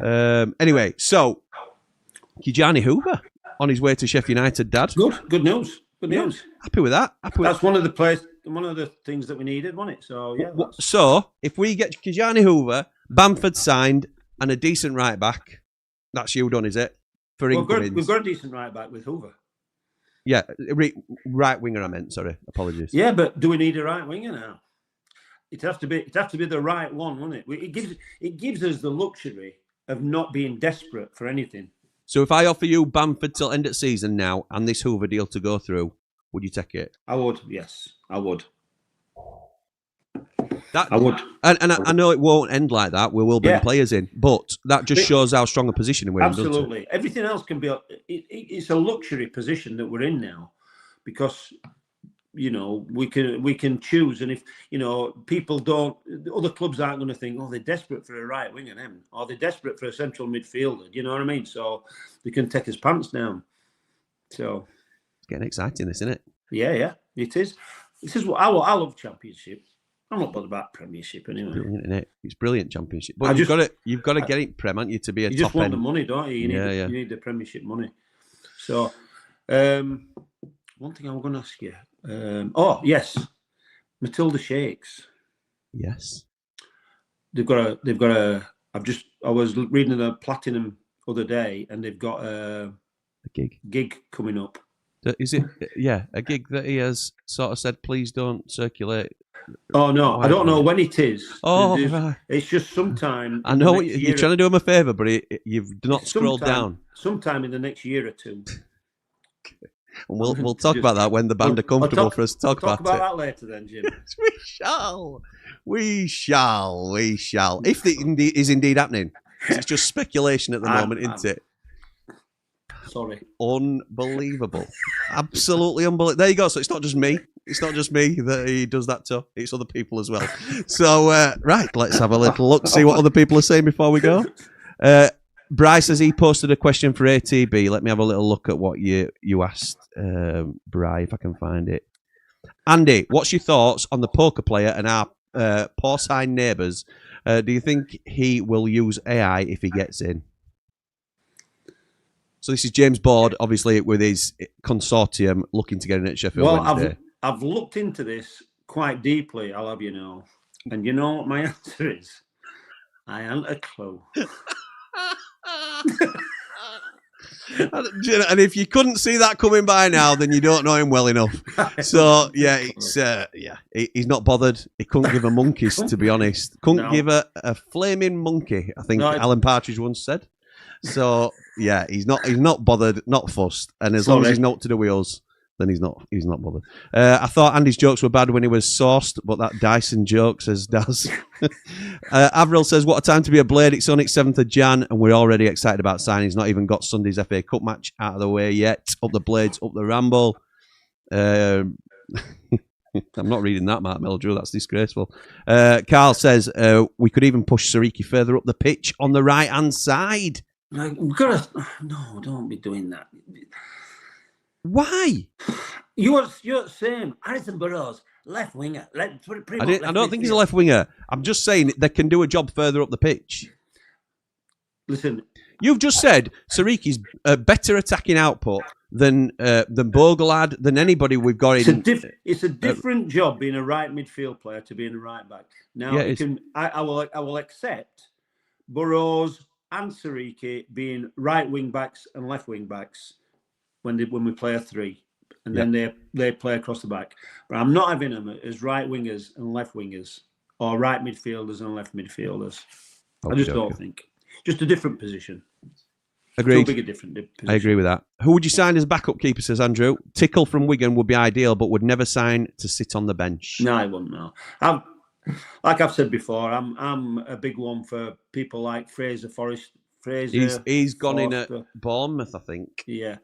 Anyway, so Kijani Hoover on his way to Sheffield United, Dad. Good news. Good news. Happy with that. That's one of the things that we needed, wasn't it? So yeah. So if we get Kijani Hoover, Bamford signed, and a decent right back, that's you done, is it? We've got a decent right back with Hoover. Yeah, right winger. I meant. Sorry, apologies. Yeah, but do we need a right winger now? It'd have to be the right one, wouldn't it? It gives us the luxury of not being desperate for anything. So if I offer you Bamford till end of season now and this Hoover deal to go through, would you take it? I would. Yes, I would. I would. And I know it won't end like that. We will bring players in, but that just shows how strong a position we're in. Absolutely. Everything else can be. It's a luxury position that we're in now, because we can choose, and if people don't, other clubs aren't going to think, oh, they're desperate for a right winger, then, or they're desperate for a central midfielder. Do you know what I mean? So they can take his pants down. So it's getting exciting, this, isn't it? Yeah, it is. This is what I love. Championship. I'm not bothered about Premiership anyway. Brilliant, isn't it? It's brilliant Championship. But you've got to get it Prem, haven't you, to be a top end. You just want the money, don't you? You need the Premiership money. So, one thing I'm going to ask you. Yes, Matilda Shakes. Yes. They've got a. I was reading the Platinum other day, and they've got a gig coming up. Is it? Yeah, a gig that he has sort of said, please don't circulate Oh no, I don't know when it is. Oh, right. It's just sometime. I know you're trying to do him a favour, but you've not scrolled down. Sometime in the next year or two. And we'll talk about that when the band are comfortable for us to talk about it. Talk about that later, then, Jim. We shall. If it is indeed happening, it's just speculation at the moment, isn't it? Sorry. Unbelievable. Absolutely unbelievable. There you go. So it's not just me. It's not just me that he does that to. It's other people as well. So, right, let's have a little look, see what other people are saying before we go. Bryce says he posted a question for ATB. Let me have a little look at what you asked, Bry, if I can find it. Andy, what's your thoughts on the poker player and our porcine neighbours? Do you think he will use AI if he gets in? So this is James Board, obviously, with his consortium looking to get in at Sheffield Wednesday. I've looked into this quite deeply, I'll have you know. And you know what my answer is? I haven't a clue. And if you couldn't see that coming by now, then you don't know him well enough. So yeah, he's not bothered. He couldn't give a monkeys, to be honest. Couldn't give a flaming monkey, I think Alan Partridge once said. So yeah, he's not bothered, not fussed, and as long as he's not to do with us, then he's not bothered. I thought Andy's jokes were bad when he was sourced, but that Dyson joke, says Daz. Avril says, what a time to be a Blade. It's only 7th of Jan, and we're already excited about signing. He's not even got Sunday's FA Cup match out of the way yet. Up the Blades, up the Ramble. I'm not reading that, Mark Meldrew. That's disgraceful. Carl says, we could even push Sariki further up the pitch on the right-hand side. We've got to... No, don't be doing that. Why? You're the same. Harrison Burrows, left winger. I don't think he's a left winger. I'm just saying they can do a job further up the pitch. Listen, you've just said Sariki's a better attacking output than Bogelad, than anybody we've got in. It's a different job being a right midfield player to being a right back. Now, I will accept Burrows and Sariki being right wing backs and left wing backs when we play a 3, and then they play across the back. But I'm not having them as right wingers and left wingers, or right midfielders and left midfielders. I just don't think. Just a different position. Agreed. Too big a different position. I agree with that. Who would you sign as backup keeper, says Andrew? Tickle from Wigan would be ideal, but would never sign to sit on the bench. No, I wouldn't know. Like I've said before, I'm a big one for people like Fraser Forrest. He's gone in at Bournemouth, I think. Yeah.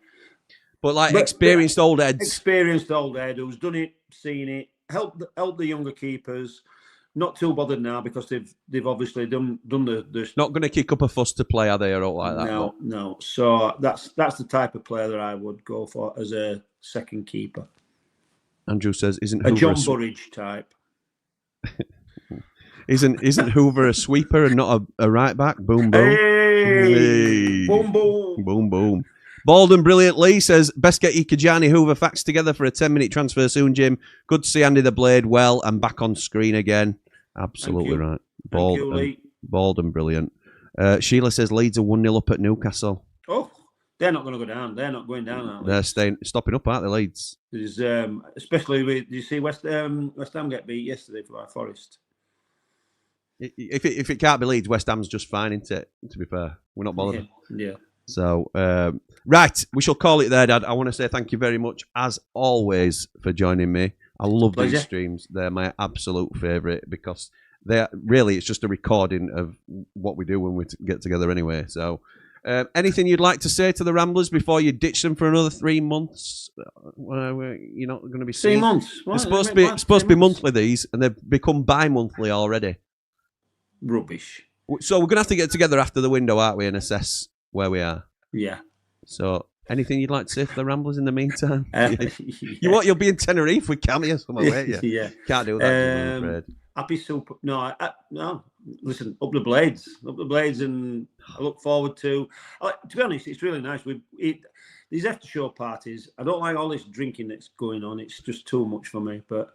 But experienced old heads. Experienced old head who's done it, seen it, help the younger keepers. Not too bothered now because they've obviously done the. Not going to kick up a fuss to play, are they, or like that? No. So that's the type of player that I would go for as a second keeper. Andrew says, "Isn't a Hoover John Burridge type?" Isn't Hoover a sweeper and not a right back? Boom boom. Hey. Boom boom. Boom boom. Baldwin Brilliant Lee says, best get Ikejani Hoover facts together for a 10-minute transfer soon, Jim. Good to see Andy the Blade well and back on screen again. Absolutely right. Bald and brilliant. Sheila says Leeds are 1-0 up at Newcastle. Oh, they're not going to go down. They're not going down. They're stopping up, aren't they, Leeds? There's, especially with, you see West Ham get beat yesterday by Forest. If it can't be Leeds, West Ham's just fine, isn't it? To be fair, we're not bothered. Yeah. So, right, we shall call it there, Dad. I want to say thank you very much, as always, for joining me. I love these streams. They're my absolute favourite because it's just a recording of what we do when we get together anyway. So, anything you'd like to say to the Ramblers before you ditch them for another 3 months? You're not going to be 3 months. They're supposed to be monthly, these, and they've become bi-monthly already. Rubbish. So we're going to have to get together after the window, aren't we, and assess where we are. Yeah. So, anything you'd like to say for the Ramblers in the meantime? You'll be in Tenerife with Cammy or something, won't you? Yeah. Can't do that, I'm afraid. Happy super. No, no. Listen, up the blades, and I look forward to. To be honest, it's really nice. These after show parties. I don't like all this drinking that's going on. It's just too much for me. But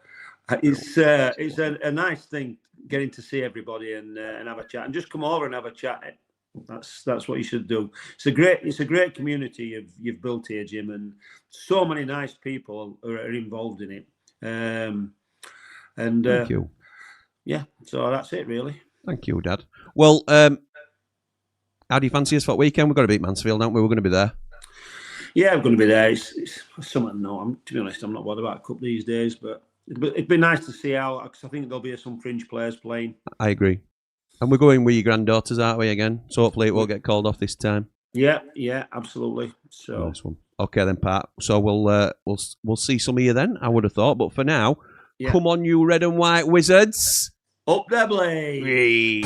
it's a nice thing getting to see everybody and have a chat and just come over and have a chat. That's what you should do. It's a great community you've built here, Jim, and so many nice people are involved in it. And Thank you. Yeah, so that's it really. Thank you, Dad. Well, how do you fancy us for the weekend? We've got to beat Mansfield, haven't we? We're going to be there. Yeah, I'm going to be there. It's something. No, to be honest, I'm not bothered about a cup these days, but it'd be nice to see how. Because I think there'll be some fringe players playing. I agree. And we're going with your granddaughters, aren't we? Again, so hopefully it won't get called off this time. Yeah, absolutely. So nice one. Okay then, Pat. So we'll see some of you then. I would have thought, but for now, come on, you red and white wizards, up there, Blade.